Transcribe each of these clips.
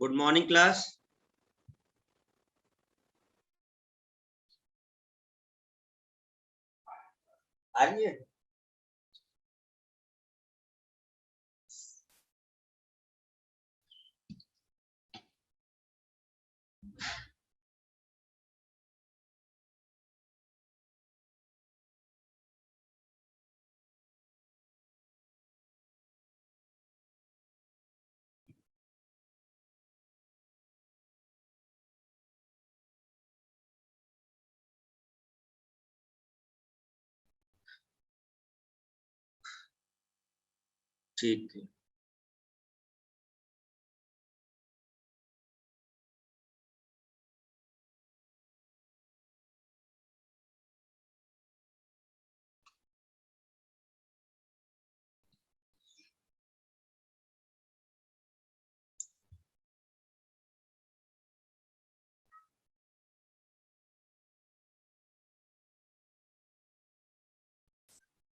Good morning class. आ रही है? ठीक है।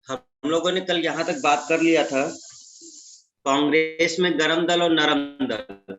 हम लोगों ने कल यहाँ तक बात कर लिया था, कांग्रेस में गरम दल और नरम दल।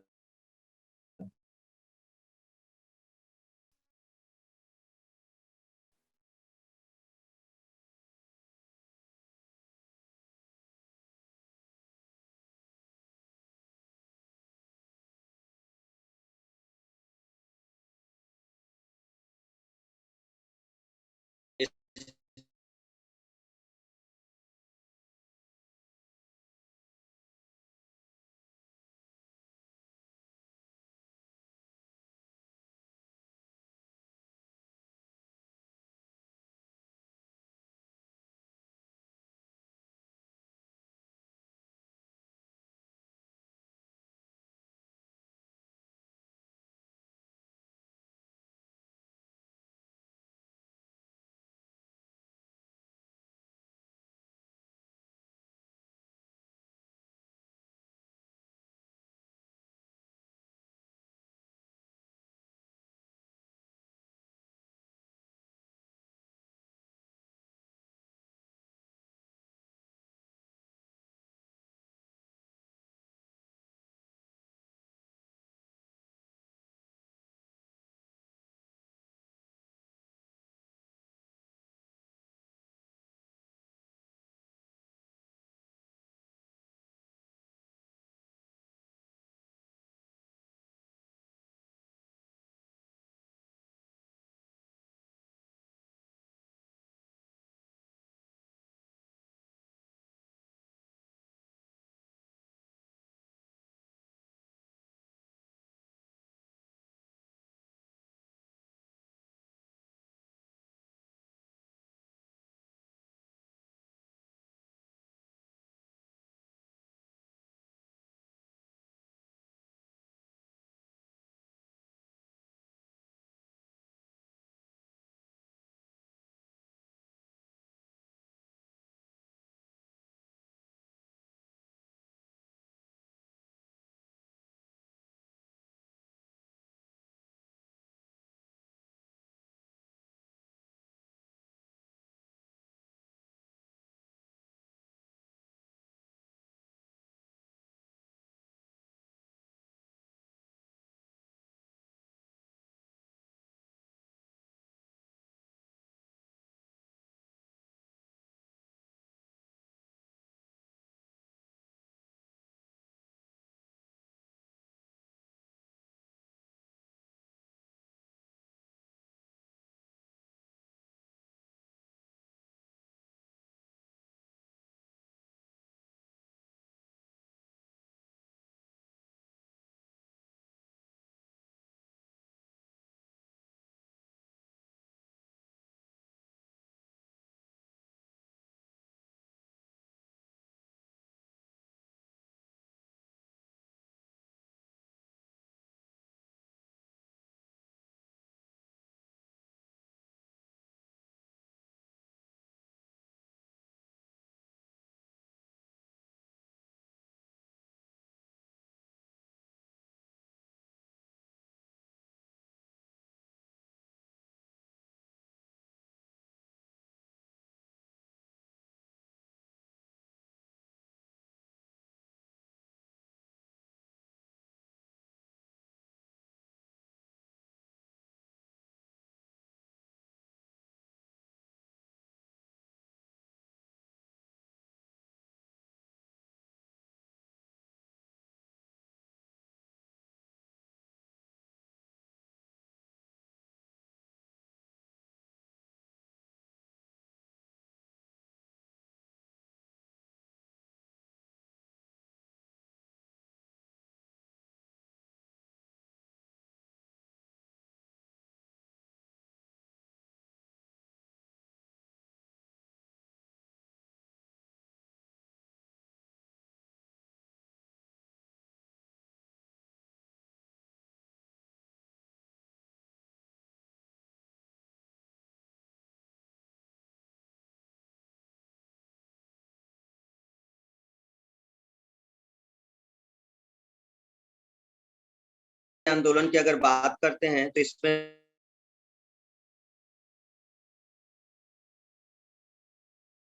आंदोलन की अगर बात करते हैं तो इसमें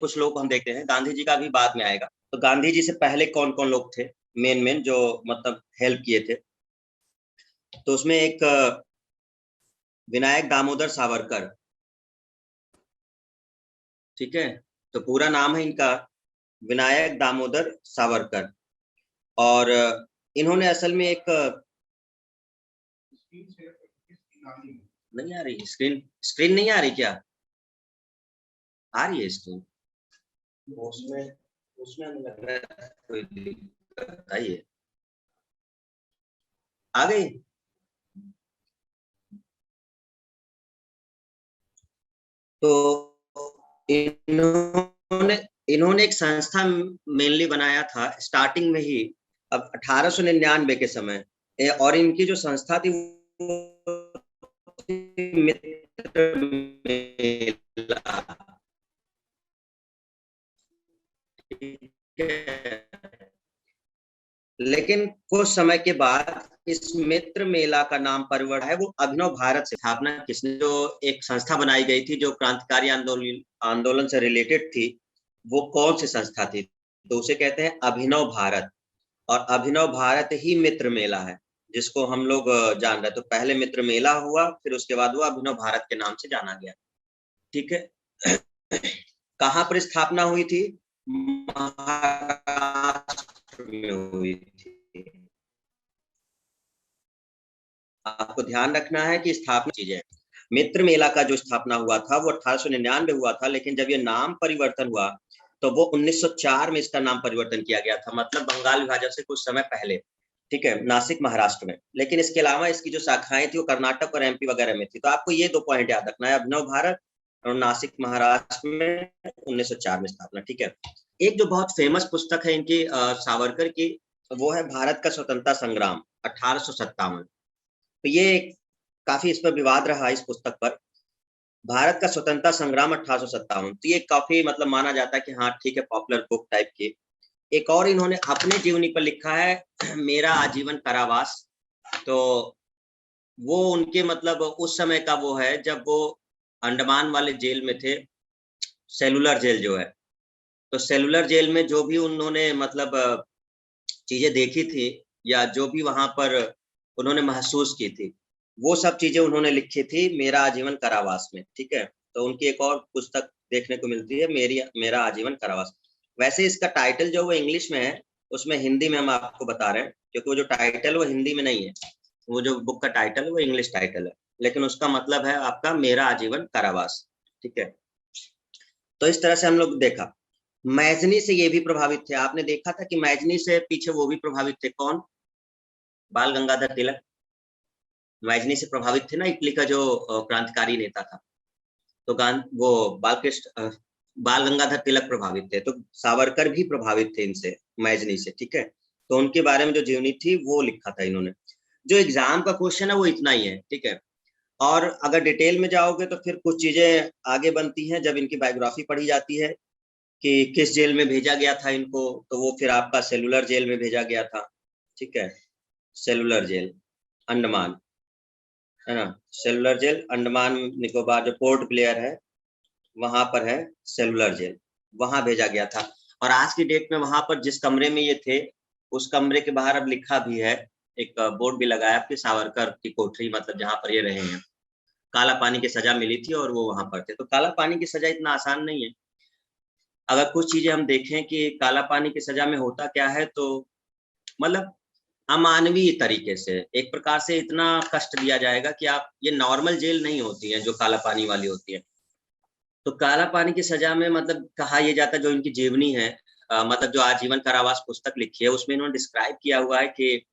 कुछ लोग हम देखते हैं, गांधी जी का भी बाद में आएगा। तो गांधी जी से पहले कौन कौन लोग थे मेन जो मतलब हेल्प किए थे, तो उसमें एक विनायक दामोदर सावरकर, ठीक है। तो पूरा नाम है इनका विनायक दामोदर सावरकर। और इन्होंने असल में एक नहीं आ रही स्क्रीन, स्क्रीन नहीं आ रही क्या? आ रही है स्क्रीन? उसमें उसमें हमें लग रहा है कोई दिक्कत आई है। आ गई? तो इन्होंने इन्होंने एक संस्था मेनली बनाया था स्टार्टिंग में ही, अब 1899 के समय। और इनकी जो संस्था थी वो मित्र मेला, ठीक है। लेकिन कुछ समय के बाद इस मित्र मेला का नाम परिवर्तन है वो अभिनव भारत से स्थापना किसने, जो एक संस्था बनाई गई थी जो क्रांतिकारी आंदोलन आंदोलन से रिलेटेड थी, वो कौन सी संस्था थी? तो उसे कहते हैं अभिनव भारत। और अभिनव भारत ही मित्र मेला है जिसको हम लोग जान रहे हैं। तो पहले मित्र मेला हुआ, फिर उसके बाद वो अभिनव भारत के नाम से जाना गया, ठीक है। कहाँ पर स्थापना हुई थी? महाराष्ट्र में हुई थी। आपको ध्यान रखना है कि स्थापना चीजें, मित्र मेला का जो स्थापना हुआ था वो 1899 हुआ था, लेकिन जब ये नाम परिवर्तन हुआ तो वो 1904 में इसका नाम परिवर्तन किया गया था, मतलब बंगाल विभाजन से कुछ समय पहले, ठीक है, नासिक महाराष्ट्र में। लेकिन इसके अलावा इसकी जो शाखाएं थी वो कर्नाटक और एमपी वगैरह में थी। तो आपको ये 2 पॉइंट याद रखना है, अभिनव भारत और नासिक महाराष्ट्र में 1904 में स्थापना, ठीक है। एक जो बहुत फेमस पुस्तक है इनकी सावरकर की, वो है भारत का स्वतंत्रता संग्राम 1857। तो ये काफी इस पर विवाद रहा इस पुस्तक पर, भारत का स्वतंत्रता संग्राम 1857। तो ये काफी मतलब माना जाता है कि हाँ ठीक है, पॉपुलर बुक टाइप की। एक और इन्होंने अपने जीवनी पर लिखा है मेरा आजीवन कारावास। तो वो उनके मतलब उस समय का वो है जब वो अंडमान वाले जेल में थे, सेलुलर जेल जो है। तो सेलुलर जेल में जो भी उन्होंने मतलब चीजें देखी थी या जो भी वहां पर उन्होंने महसूस की थी, वो सब चीजें उन्होंने लिखी थी मेरा आजीवन कारावास में, ठीक है। तो उनकी एक और पुस्तक देखने को मिलती है मेरा आजीवन कारावास। वैसे इसका टाइटल जो वो इंग्लिश में है, उसमें हिंदी में हम आपको बता रहे हैं, क्योंकि वो जो टाइटल वो हिंदी में नहीं है, वो जो बुक का टाइटल है वो इंग्लिश टाइटल है, लेकिन उसका मतलब है आपका मेरा आजीवन कारावास, ठीक है। तो इस तरह से हम लोग देखा, मैजनी से ये भी प्रभावित थे। आपने देखा था कि मैजनी से पीछे वो भी प्रभावित थे, कौन? बाल गंगाधर तिलक मैजनी से प्रभावित थे ना, इटली का जो क्रांतिकारी नेता था। तो वो बाल गंगाधर तिलक प्रभावित थे, तो सावरकर भी प्रभावित थे इनसे, मैजनी से, ठीक है। तो उनके बारे में जो जीवनी थी वो लिखा था इन्होंने। जो एग्जाम का क्वेश्चन है वो इतना ही है, ठीक है। और अगर डिटेल में जाओगे तो फिर कुछ चीजें आगे बनती हैं जब इनकी बायोग्राफी पढ़ी जाती है कि किस जेल में भेजा गया था इनको, तो वो फिर आपका सेलुलर जेल में भेजा गया था, ठीक है। सेलुलर जेल अंडमान, है ना। सेलुलर जेल अंडमान निकोबार जो पोर्ट ब्लेयर है वहां पर है सेलुलर जेल, वहां भेजा गया था। और आज की डेट में वहां पर जिस कमरे में ये थे, उस कमरे के बाहर अब लिखा भी है, एक बोर्ड भी लगाया कि सावरकर की कोठरी, मतलब जहां पर ये रहे हैं। काला पानी की सजा मिली थी और वो वहां पर थे। तो काला पानी की सजा इतना आसान नहीं है। अगर कुछ चीजें हम देखें कि काला पानी की सजा में होता क्या है, तो मतलब अमानवीय तरीके से एक प्रकार से इतना कष्ट दिया जाएगा कि आप, ये नॉर्मल जेल नहीं होती है जो काला पानी वाली होती है। तो काला पानी की सजा में मतलब कहा यह जाता है, जो इनकी जीवनी है, मतलब जो आजीवन कारावास पुस्तक लिखी है उसमें इन्होंने डिस्क्राइब किया हुआ है कि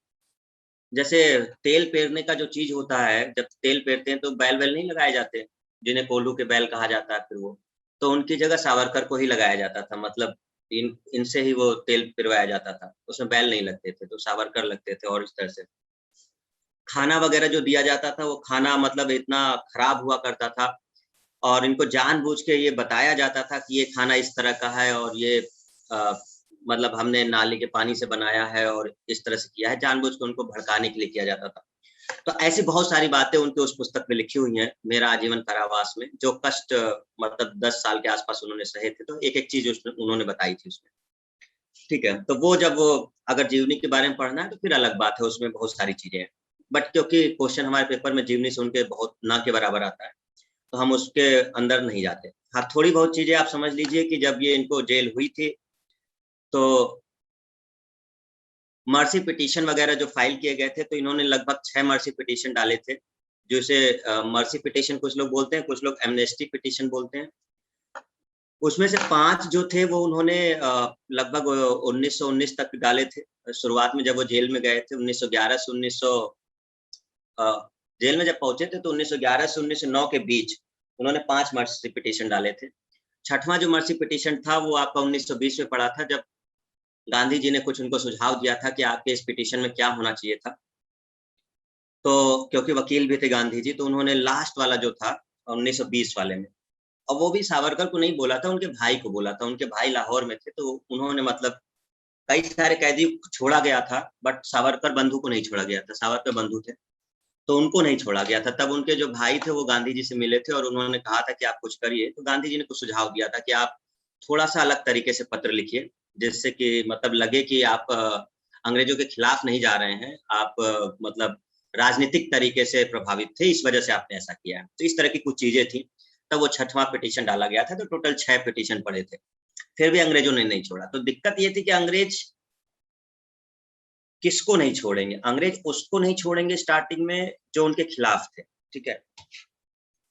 जैसे तेल पेरने का जो चीज होता है, जब तेल पेरते हैं तो बैल वैल नहीं लगाए जाते, जिन्हें कोल्हू के बैल कहा जाता है, फिर वो तो उनकी जगह सावरकर को ही लगाया जाता था, मतलब इनसे ही वो तेल पिरवाया जाता था, उसमें बैल नहीं लगते थे तो सावरकर लगते थे। और इस तरह से खाना वगैरह जो दिया जाता था वो खाना मतलब इतना खराब हुआ करता था, और इनको जानबूझ के ये बताया जाता था कि ये खाना इस तरह का है और ये आ, मतलब हमने नाली के पानी से बनाया है और इस तरह से किया है, जानबूझ के उनको भड़काने के लिए किया जाता था। तो ऐसी बहुत सारी बातें उनके उस पुस्तक में लिखी हुई हैं, मेरा आजीवन कारावास में, जो कष्ट मतलब 10 साल के आसपास उन्होंने सहे थे, तो एक-एक चीज़ उसमें उन्होंने बताई थी उसमें। ठीक है, तो वो जब अगर जीवनी के बारे में पढ़ना है तो फिर अलग बात है, उसमें बहुत सारी चीज़ें हैं। बट क्योंकि क्वेश्चन हमारे पेपर में जीवनी से उनके बहुत ना के बराबर आता है, तो हम उसके अंदर नहीं जाते। हाँ, थोड़ी बहुत चीज़ें आप समझ लीजिए कि जब ये इनको जेल हुई थी, तो मर्सी पिटीशन वगैरह जो फाइल किए गए थे, तो इन्होंने लगभग 6 मर्सी पिटीशन डाले थे, जो इसे मर्सी पिटीशन कुछ लोग बोलते हैं, कुछ लोग एमनेस्टी पिटीशन बोलते हैं। उसमें से 5 जो थे वो उन्होंने लगभग 1919 तक डाले थे। शुरुआत में जब वो जेल में गए थे 1911 से 1900 अ, जेल में जब पहुँचे थे तो 1911 से 1909 के बीच उन्होंने 5 मर्सी पिटीशन डाले थे। छठवां जो मर्सी पिटीशन था वो आपका 1920 में पड़ा था, जब गांधी जी ने कुछ उनको सुझाव दिया था कि आपके इस पिटीशन में क्या होना चाहिए था। तो क्योंकि वकील भी थे गांधी जी, तो उन्होंने लास्ट वाला जो था 1920 वाले में, और वो भी सावरकर को नहीं बोला था, उनके भाई को बोला था। उनके भाई लाहौर में थे, तो उन्होंने मतलब कई सारे कैदी छोड़ा गया था, बट सावरकर बंधु को नहीं छोड़ा गया था। सावरकर बंधु थे, तो उनको नहीं छोड़ा गया था। तब उनके जो भाई थे वो गांधी जी से मिले थे और उन्होंने कहा था कि आप कुछ करिए। तो गांधी जी ने कुछ सुझाव दिया था कि आप थोड़ा-सा अलग तरीके से पत्र लिखिए, जिससे कि मतलब लगे कि आप अंग्रेजों के खिलाफ नहीं जा रहे हैं, आप मतलब राजनीतिक तरीके से प्रभावित थे, इस वजह से आपने ऐसा किया है। तो इस तरह की कुछ चीज़ें थी, तब वो 6वां पिटीशन डाला गया था, तो टोटल 6 पिटीशन पड़े थे। फिर भी अंग्रेजों ने नहीं छोड़ा। तो दिक्कत ये थी कि अंग्रेज किसको नहीं छोड़ेंगे? अंग्रेज उसको नहीं छोड़ेंगे स्टार्टिंग में जो उनके खिलाफ थे, ठीक है?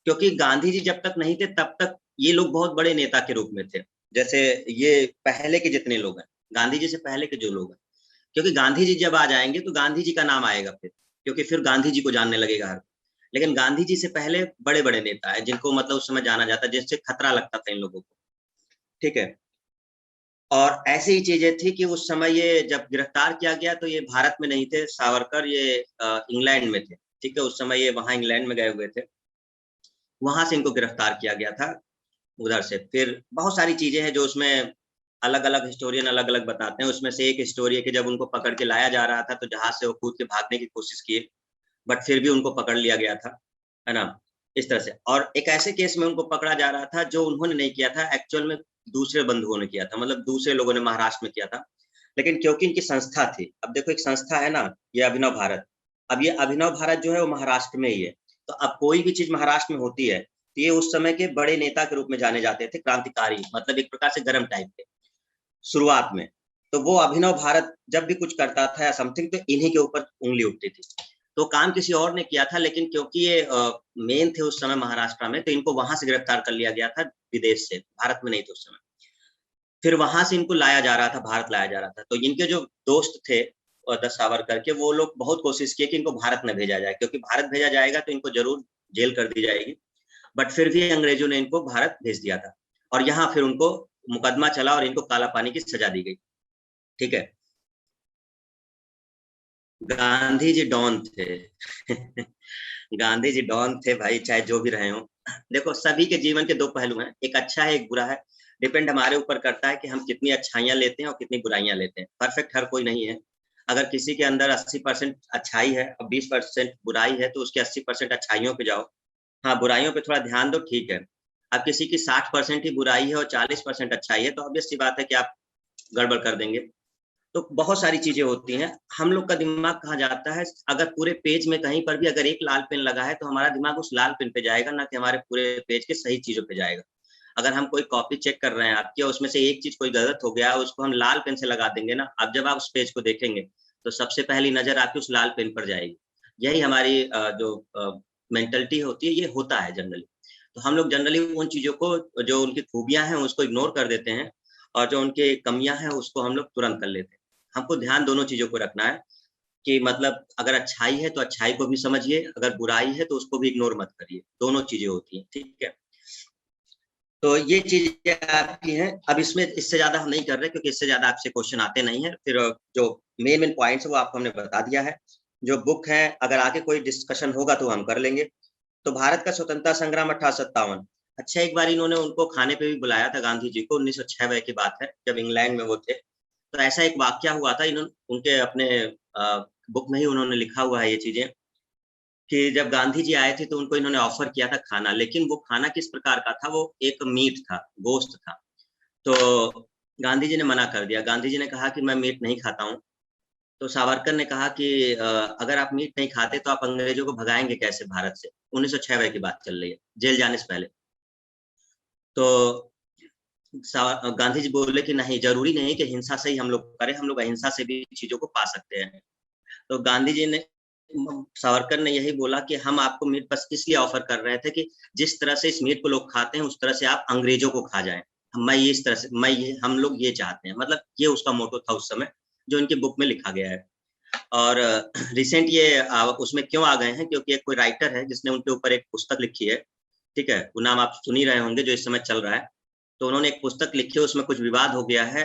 क्योंकि गांधी जी जब तक नहीं थे तब तक ये लोग बहुत बड़े नेता के रूप में थे। जैसे ये पहले के जितने लोग हैं, गांधी जी से पहले के जो लोग हैं, क्योंकि गांधी जी जब आ जाएँगे तो गांधी जी का नाम आएगा फिर, क्योंकि फिर गांधी जी को जानने लगेगा हर कोई। लेकिन गांधी जी से पहले बड़े-बड़े नेता हैं जिनको मतलब उस समय जाना जाता है, जिससे खतरा लगता था इन लोगों को, ठीक है? और ऐसी ही चीज़ें थी कि उस समय ये जब गिरफ्तार किया गया तो ये भारत में नहीं थे, सावरकर ये इंग्लैंड में थे, ठीक है? उस समय ये वहाँ इंग्लैंड में गए हुए थे। वहाँ से इनको गिरफ्तार किया गया था, उधर से। फिर बहुत सारी चीज़ें हैं जो उसमें अलग-अलग हिस्टोरियन अलग-अलग बताते हैं। उसमें से एक स्टोरी है कि जब उनको पकड़ के लाया जा रहा था, तो जहाज़ से वो कूद के भागने की कोशिश किए, बट फिर भी उनको पकड़ लिया गया था, है ना? इस तरह से। और एक ऐसे केस में उनको पकड़ा जा रहा था जो उन्होंने नहीं किया था, एक्चुअल में दूसरे बंधुओं ने किया था, मतलब दूसरे लोगों ने महाराष्ट्र में किया था। लेकिन क्योंकि इनकी संस्था थी, अब देखो एक संस्था है ना, ये अभिनव भारत। अब ये अभिनव भारत जो है वो महाराष्ट्र में ही है। तो अब कोई भी चीज़ महाराष्ट्र में होती है, तो ये उस समय के बड़े नेता के रूप में जाने जाते थे, क्रांतिकारी, मतलब एक प्रकार से गरम टाइप के, शुरुआत में। तो वो अभिनव भारत जब भी कुछ करता था या समथिंग, तो इन्हीं के ऊपर उँगली उठती थी। तो काम किसी और ने किया था, लेकिन क्योंकि ये मेन थे उस समय महाराष्ट्र में, तो इनको वहाँ से गिरफ्तार कर लिया गया था विदेश से, भारत में नहीं थे उस समय। फिर वहाँ से इनको लाया जा रहा था, भारत लाया जा रहा था। तो इनके जो दोस्त थे द सावरकर के, वो लोग बहुत कोशिश किए कि इनको भारत ना भेजा जाए, क्योंकि भारत भेजा जाएगा तो इनको ज़रूर जेल कर दी जाएगी। बट फिर भी अंग्रेज़ों ने इनको भारत भेज दिया था, और यहाँ फिर उनको मुकदमा चला और इनको काला पानी की सज़ा दी गई, ठीक है? गांधी जी डॉन थे। गांधी जी डॉन थे भाई, चाहे जो भी रहे हों। देखो, सभी के जीवन के 2 पहलू हैं, एक अच्छा है, एक बुरा है। डिपेंड हमारे ऊपर करता है कि हम कितनी अच्छाइयाँ लेते हैं और कितनी बुराइयाँ लेते हैं। परफेक्ट हर कोई नहीं है। अगर किसी के अंदर 80% अच्छाई है और 20% बुराई है, तो उसके 80% अच्छाइयों पे जाओ। हाँ, बुराइयों पे थोड़ा ध्यान दो, ठीक है। अब किसी की 60% ही बुराई है और 40% अच्छाई है, तो ऑब्वियस सी बात है कि आप गड़बड़ कर देंगे। तो बहुत सारी चीज़ें होती हैं। हम लोग का दिमाग कहाँ जाता है, अगर पूरे पेज में कहीं पर भी अगर एक लाल पेन लगा है, तो हमारा दिमाग उस लाल पेन पे जाएगा, ना कि हमारे पूरे पेज के सही चीज़ों पे जाएगा। अगर हम कोई कॉपी चेक कर रहे हैं आपकी और उसमें से एक चीज़ कोई गलत हो गया, उसको हम लाल पेन से लगा देंगे ना, अब जब आप उस पेज को देखेंगे, तो सबसे पहली नज़र आपकी उस लाल पेन पर जाएगी। यही हमारी जो मेंटालिटी होती है, ये होता है जनरली। तो हम लोग जनरली उन चीज़ों को, जो उनकी खूबियाँ हैं, उसको इग्नोर कर देते हैं, और जो उनकी कमियाँ हैं, उसको हम लोग तुरंत कर लेते हैं। हमको ध्यान दोनों चीज़ों को रखना है कि मतलब अगर अच्छाई है तो अच्छाई को भी समझिए, अगर बुराई है तो उसको भी इग्नोर मत करिए, दोनों चीज़ें होती हैं, ठीक है? तो ये चीज़ें आपकी हैं, अब इसमें इससे ज़्यादा हम नहीं कर रहे, क्योंकि इससे ज़्यादा आपसे क्वेश्चन आते नहीं हैं। फिर जो मेन पॉइंट्स है वो आपको हमने बता दिया है। जो बुक है, अगर आगे कोई डिस्कशन होगा तो हम कर लेंगे। तो भारत का स्वतंत्रता संग्राम 1857। अच्छा, एक बार इन्होंने उनको खाने पे भी बुलाया था गांधी जी को, 1906 वगैरह की बात है, जब इंग्लैंड में वो थे। तो ऐसा एक वाक़या हुआ था, उनके अपने बुक में ही उन्होंने लिखा हुआ है ये चीज़ें, कि जब गांधी जी आए थे तो उनको इन्होंने ऑफर किया था खाना, लेकिन वो खाना किस प्रकार का था, वो एक मीट था, गोश्त था। तो गांधी जी ने मना कर दिया। गांधी जी ने कहा कि मैं मीट नहीं खाता हूँ। तो सावरकर ने कहा कि अगर आप मीट नहीं खाते तो आप अंग्रेजों को भगाएंगे कैसे भारत से। 1906 की बात चल रही है, जेल जाने से पहले। तो गांधी जी बोले कि नहीं, जरूरी नहीं कि हिंसा से ही हम लोग करें, हम लोग अहिंसा से भी चीजों को पा सकते हैं। तो गांधी जी ने, सावरकर ने यही बोला कि हम आपको मीट बस इसलिए ऑफर कर रहे थे कि जिस तरह से इस मीट को लोग खाते हैं उस तरह से आप अंग्रेजों को खा जाएं। मैं ये इस तरह से, मैं ये, हम लोग ये चाहते हैं, मतलब ये उसका मोटो था उस समय, जो इनकी बुक में लिखा गया है। और रिसेंट ये उसमें क्यों आ गए हैं, क्योंकि एक कोई राइटर है जिसने उनके ऊपर एक पुस्तक लिखी है। ठीक है, वो नाम आप सुन ही रहे होंगे, जो इस समय चल रहा है। तो उन्होंने एक पुस्तक लिखी है, उसमें कुछ विवाद हो गया है।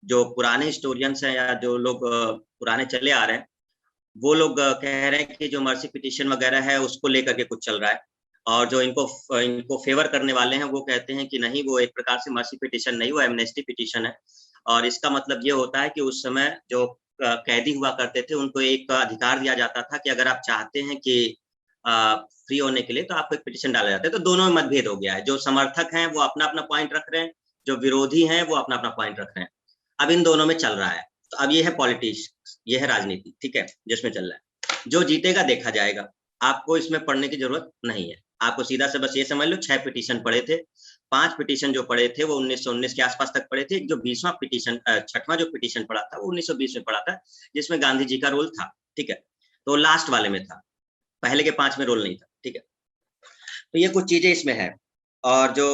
जो पुराने हिस्टोरियंस हैं या जो लोग पुराने चले आ रहे हैं, वो लोग कह रहे हैं कि जो मर्सी पिटीशन वगैरह है उसको लेकर के कुछ चल रहा है। और जो इनको इनको फेवर करने वाले हैं वो कहते हैं कि नहीं, वो एक प्रकार से मर्सी पिटीशन नहीं, वो एमनेस्टी पिटीशन है। और इसका मतलब ये होता है कि उस समय जो कैदी हुआ करते थे उनको एक अधिकार दिया जाता था कि अगर आप चाहते हैं कि फ्री होने के लिए तो आपको एक पिटीशन डाला जाता है। तो दोनों में मतभेद हो गया है, जो समर्थक हैं वो अपना अपना पॉइंट रख रहे हैं, जो विरोधी हैं वो अपना अपना पॉइंट रख रहे हैं। अब इन दोनों में चल रहा है। तो अब ये है पॉलिटिक्स, ये है राजनीति, ठीक है, जिसमें चल रहा है। जो जीतेगा देखा जाएगा, आपको इसमें पढ़ने की जरूरत नहीं है। आपको सीधा से बस ये समझ लो, 6 पिटीशन पड़े थे। 5 पिटीशन जो पड़े थे वो 1919 के आसपास तक पड़े थे। जो 20वां पिटीशन, 6वां जो पिटीशन पड़ा था वो 1920 में पड़ा था, जिसमें गांधी जी का रोल था। ठीक है, तो लास्ट वाले में था, पहले के 5 में रोल नहीं था। ठीक है, तो ये कुछ चीजें इसमें है। और जो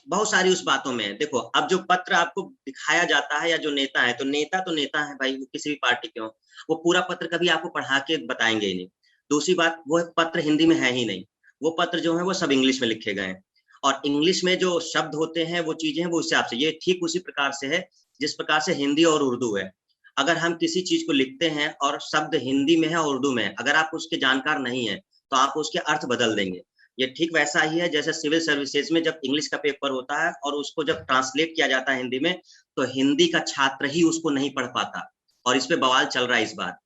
बहुत सारी उस बातों में देखो, अब जो पत्र आपको दिखाया जाता है या जो नेता है, तो नेता है भाई, वो किसी भी पार्टी के हो, वो पूरा पत्र कभी आपको पढ़ा के बताएंगे ही नहीं। दूसरी बात, वो पत्र हिंदी में है ही नहीं। वो पत्र जो है वो सब इंग्लिश में लिखे गए हैं। और इंग्लिश में जो शब्द होते हैं, वो चीजें हैं, वो हिसाब से ये ठीक उसी प्रकार से है जिस प्रकार से हिंदी और उर्दू है। अगर हम किसी चीज को लिखते हैं और शब्द हिंदी में है और उर्दू में है, अगर आप उसके जानकार नहीं है तो आप उसके अर्थ बदल देंगे। ये ठीक वैसा ही है जैसे सिविल सर्विसेज में जब इंग्लिश का पेपर होता है और उसको जब ट्रांसलेट किया जाता है हिंदी में, तो हिंदी का छात्र ही उसको नहीं पढ़ पाता। और इस पे बवाल चल रहा है इस बार।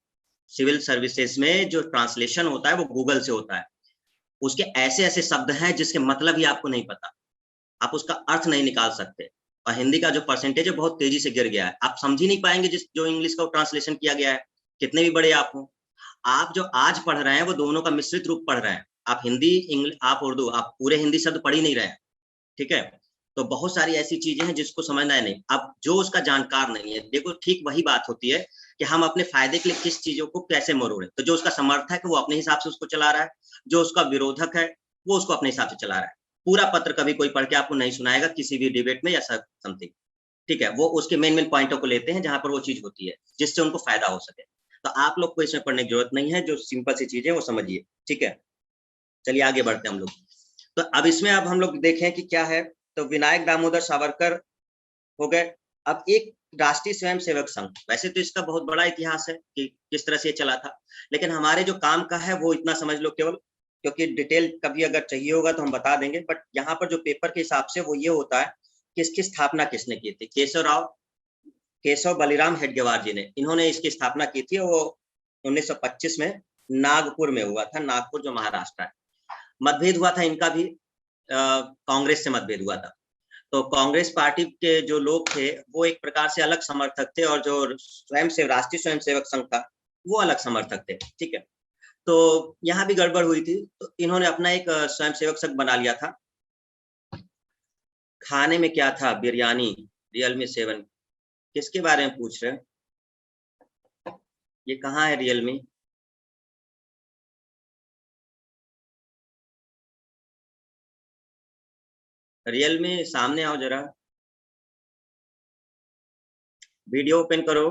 सिविल सर्विसेज में जो ट्रांसलेशन होता है वो गूगल से होता है। उसके ऐसे ऐसे शब्द हैं जिसके मतलब ही आपको नहीं पता, आप उसका अर्थ नहीं निकाल सकते। और हिंदी का जो परसेंटेज है बहुत तेजी से गिर गया है, आप समझ ही नहीं पाएंगे जिस जो इंग्लिश का ट्रांसलेशन किया गया है, कितने भी बड़े आप हो। आप जो आज पढ़ रहे हैं वो दोनों का मिश्रित रूप पढ़ रहे हैं। आप हिंदी, इंग्लिश, आप उर्दू, आप पूरे हिंदी शब्द पढ़ ही नहीं रहे हैं। ठीक है, तो बहुत सारी ऐसी चीजें हैं जिसको समझना है नहीं। अब जो उसका जानकार नहीं है, देखो ठीक वही बात होती है कि हम अपने फायदे के लिए किस चीजों को कैसे मरोड़े। तो जो उसका समर्थक है वो अपने हिसाब से उसको चला रहा है, जो उसका विरोधक है वो उसको अपने हिसाब से चला रहा है। पूरा पत्र कभी कोई पढ़ के आपको नहीं सुनाएगा किसी भी डिबेट में या समथिंग। ठीक है, वो उसके मेन मेन पॉइंटों को लेते हैं जहां पर वो चीज होती है जिससे उनको फायदा हो सके। तो आप लोग को इसमें पढ़ने की जरूरत नहीं है, जो सिंपल सी चीजें वो समझिए। ठीक है, चलिए आगे बढ़ते हैं हम लोग। तो अब इसमें अब हम लोग देखें कि क्या है। तो विनायक दामोदर सावरकर हो गए। अब एक राष्ट्रीय स्वयं सेवक संघ, वैसे तो इसका बहुत बड़ा इतिहास है कि किस तरह से ये चला था, लेकिन हमारे जो काम का है वो इतना समझ लो केवल, क्योंकि डिटेल कभी अगर चाहिए होगा तो हम बता देंगे। बट यहाँ पर जो पेपर के हिसाब से वो ये होता है कि इसकी स्थापना किसने की थी। केशव बलिराम हेडगेवार जी ने, इन्होंने इसकी स्थापना की थी। वो 1925 में नागपुर में हुआ था, नागपुर जो महाराष्ट्र है। मतभेद हुआ था इनका भी, कांग्रेस से मतभेद हुआ था। तो कांग्रेस पार्टी के जो लोग थे वो एक प्रकार से अलग समर्थक थे, और जो राष्ट्रीय स्वयंसेवक संघ था वो अलग समर्थक थे। ठीक है, तो यहाँ भी गड़बड़ हुई थी, तो इन्होंने अपना एक स्वयंसेवक संघ बना लिया था। खाने में क्या था, बिरयानी, रियलमी 7। किसके बारे में पूछ रहे हैं, ये कहाँ है रियलमी? रियलमी सामने आओ जरा, वीडियो ओपन करो।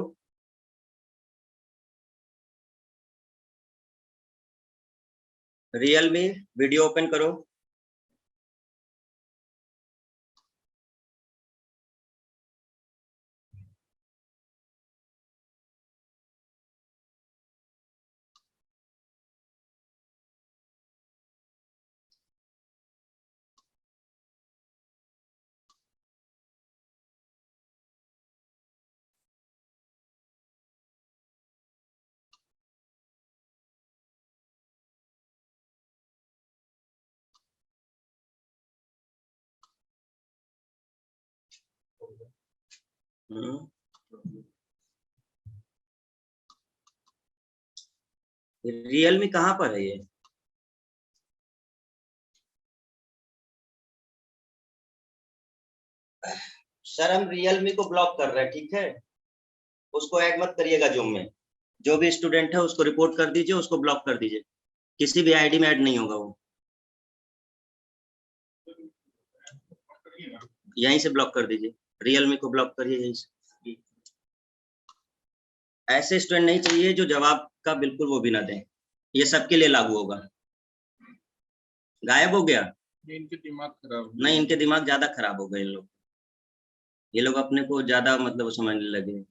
रियलमी वीडियो ओपन करो। रियलमी कहाँ पर है ये? सर हम रियलमी को ब्लॉक कर रहे हैं, ठीक है, उसको ऐड मत करिएगा जूम में। जो भी स्टूडेंट है उसको रिपोर्ट कर दीजिए, उसको ब्लॉक कर दीजिए, किसी भी आईडी में ऐड नहीं होगा वो। यहीं से ब्लॉक कर दीजिए, रियलमी को ब्लॉक करिए यहीं से। ऐसे स्टूडेंट नहीं चाहिए जो जवाब का बिल्कुल वो भी ना दें, ये सबके लिए लागू होगा। गायब हो गया? इनके दिमाग खराब नहीं, इनके दिमाग ज्यादा खराब हो गए इन लोग, ये लोग अपने को ज्यादा मतलब समझने लगे।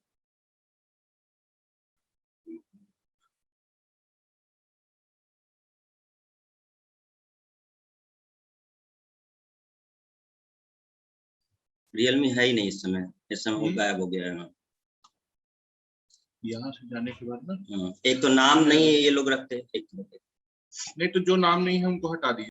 रियलमी है ही नहीं इस समय वो गायब हो गया है। यहाँ से जाने के बाद ना, एक तो नाम नहीं है ये लोग रखते, एक नहीं तो जो नाम नहीं है उनको हटा दीजिए।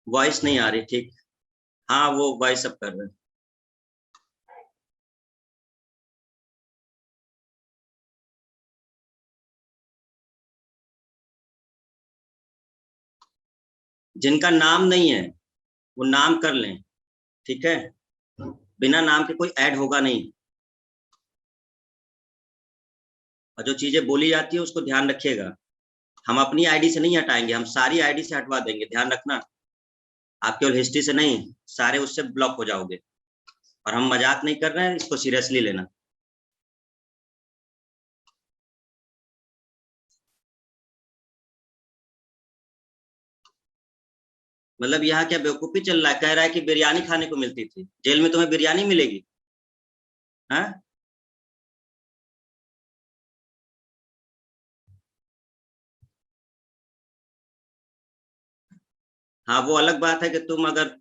वॉइस नहीं आ रही, ठीक। हाँ वो वॉइस अब कर रहे हैं। जिनका नाम नहीं है वो नाम कर लें, ठीक है, बिना नाम के कोई ऐड होगा नहीं। और जो चीजें बोली जाती है उसको ध्यान रखिएगा, हम अपनी आईडी से नहीं हटाएंगे, हम सारी आईडी से हटवा देंगे, ध्यान रखना। आप केवल हिस्ट्री से नहीं, सारे उससे ब्लॉक हो जाओगे। और हम मजाक नहीं कर रहे हैं, इसको सीरियसली लेना। मतलब यहाँ क्या बेवकूफी चल रहा है, कह रहा है कि बिरयानी खाने को मिलती थी, जेल में तुम्हें बिरयानी मिलेगी? हाँ, हाँ वो अलग बात है कि तुम अगर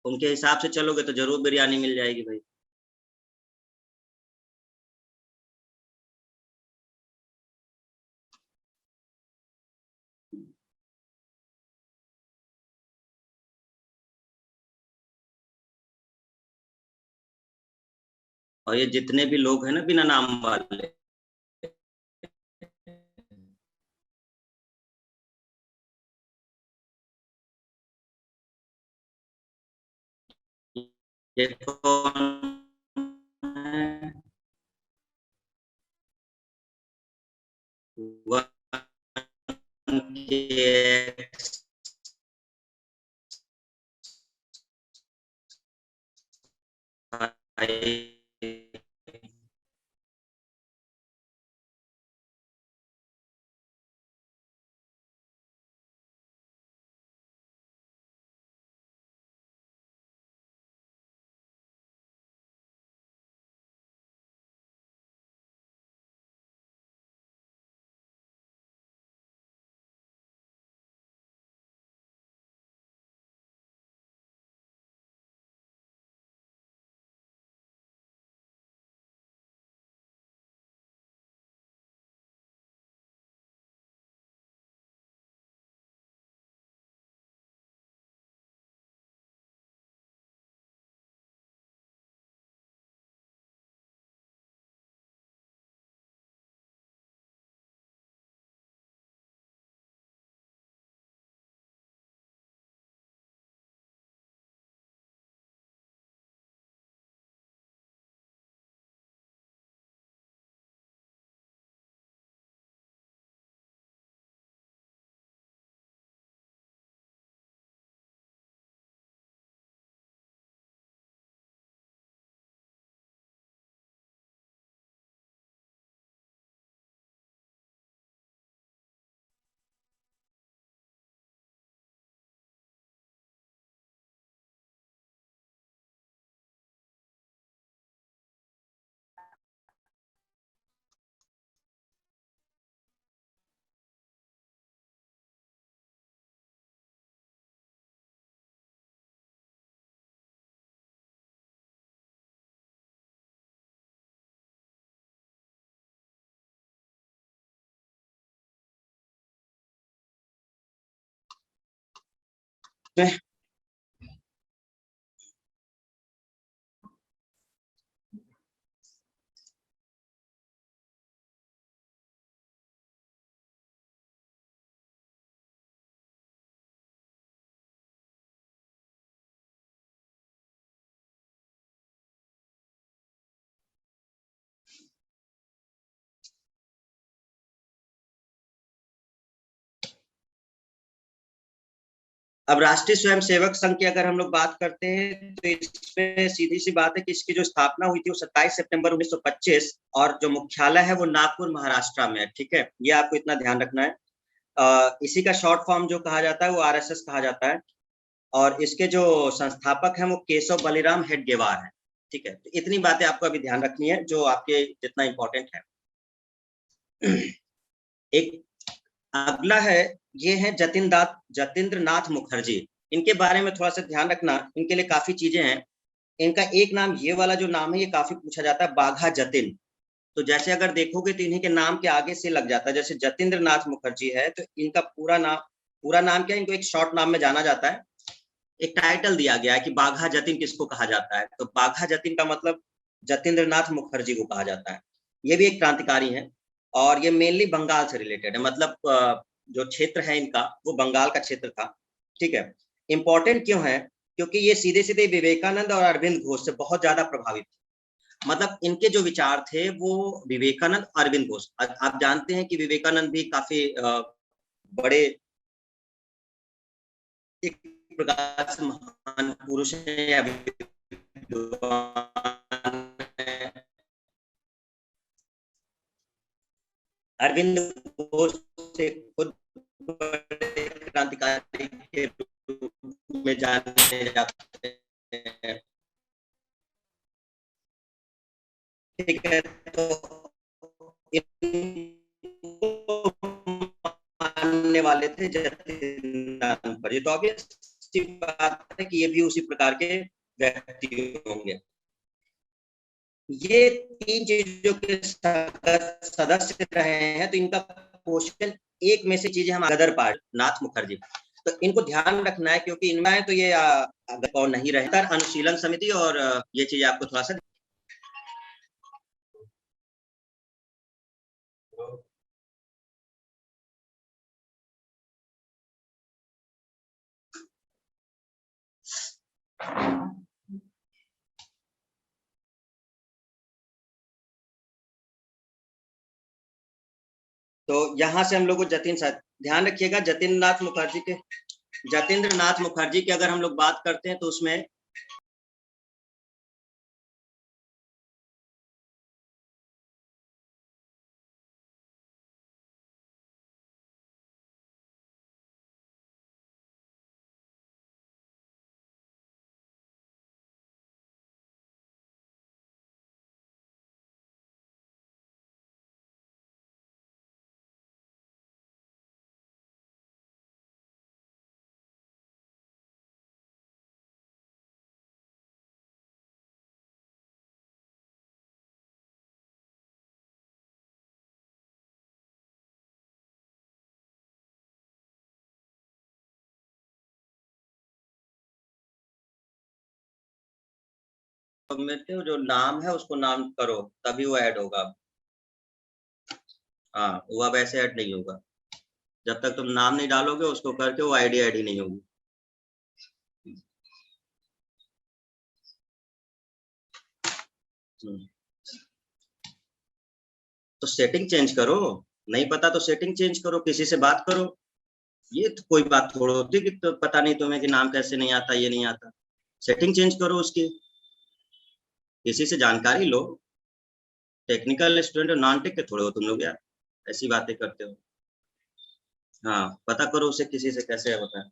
उनके हिसाब से चलोगे तो जरूर बिरयानी मिल जाएगी भाई। और ये जितने भी लोग हैं ना बिना नाम वाले, ये कौन है? वन के अब राष्ट्रीय स्वयंसेवक संघ की अगर हम लोग बात करते हैं तो इसमें सीधी सी बात है कि इसकी जो स्थापना हुई थी वो 27 सितंबर 1925 और जो मुख्यालय है वो नागपुर महाराष्ट्र में है। ठीक है, ये आपको इतना ध्यान रखना है। इसी का शॉर्ट फॉर्म जो कहा जाता है वो आरएसएस कहा जाता है और इसके जो संस्थापक हैं वो केशव बलिराम हेडगेवार है। ठीक है, तो इतनी बातें आपको अभी ध्यान रखनी है जो आपके जितना इंपॉर्टेंट है। एक अगला है, ये है जतिंद्र नाथ मुखर्जी। इनके बारे में थोड़ा सा ध्यान रखना, इनके लिए काफी चीजें हैं। इनका एक नाम, ये वाला जो नाम है ये काफी पूछा जाता है, बाघा जतिन। तो जैसे अगर देखोगे तो इन्हीं के नाम के आगे से लग जाता है, जैसे जतिंद्र नाथ मुखर्जी है तो इनका पूरा नाम क्या है, इनको एक शॉर्ट नाम में जाना जाता है। एक टाइटल दिया गया है कि बाघा जतिन किसको कहा जाता है, तो बाघा जतिन का मतलब जतिंद्र नाथ मुखर्जी को कहा जाता है। ये भी एक क्रांतिकारी है और ये मेनली बंगाल से रिलेटेड है, मतलब जो क्षेत्र है इनका वो बंगाल का क्षेत्र था। ठीक है, इंपॉर्टेंट क्यों है, क्योंकि ये सीधे सीधे विवेकानंद और अरविंद घोष से बहुत ज्यादा प्रभावित थे। मतलब इनके जो विचार थे वो विवेकानंद, अरविंद घोष, आप जानते हैं कि विवेकानंद भी काफी बड़े एक प्रकार से महान पुरुष है या अरविंद घोष से खुद क्रांतिकारी के रूप में जाने जाते हैं। ठीक है, तो मानने वाले थे जतिन पर, ये तो ऑब्वियस सी बात है कि ये भी उसी प्रकार के व्यक्ति होंगे। ये तीन चीजों के सदस्य रहे हैं, तो इनका क्वेश्चन एक में से चीजें हम गदर पार्ट नाथ मुखर्जी, तो इनको ध्यान रखना है क्योंकि इनमें तो ये और नहीं रहे अनुशीलन समिति और ये चीज आपको थोड़ा सा तो यहाँ से हम लोग को ध्यान रखिएगा जतिंद्र नाथ मुखर्जी की अगर हम लोग बात करते हैं तो उसमें में जो नाम है उसको नाम करो तभी वो ऐड होगा। हाँ, वो अब ऐसे ऐड नहीं होगा, जब तक तुम नाम नहीं डालोगे उसको करके वो आईडी ऐड ही नहीं होगी। तो सेटिंग चेंज करो, नहीं पता तो सेटिंग चेंज करो, किसी से बात करो। ये तो कोई बात थोड़ा होती है कि तो पता नहीं तुम्हें कि नाम कैसे नहीं आता, ये नहीं आता, सेटिंग चेंज करो उसकी, किसी से जानकारी लो। टेक्निकल स्टूडेंट नॉन टेक के थोड़े हो तुम लोग यार, ऐसी बातें करते हो। हाँ, पता करो उसे किसी से कैसे होता है।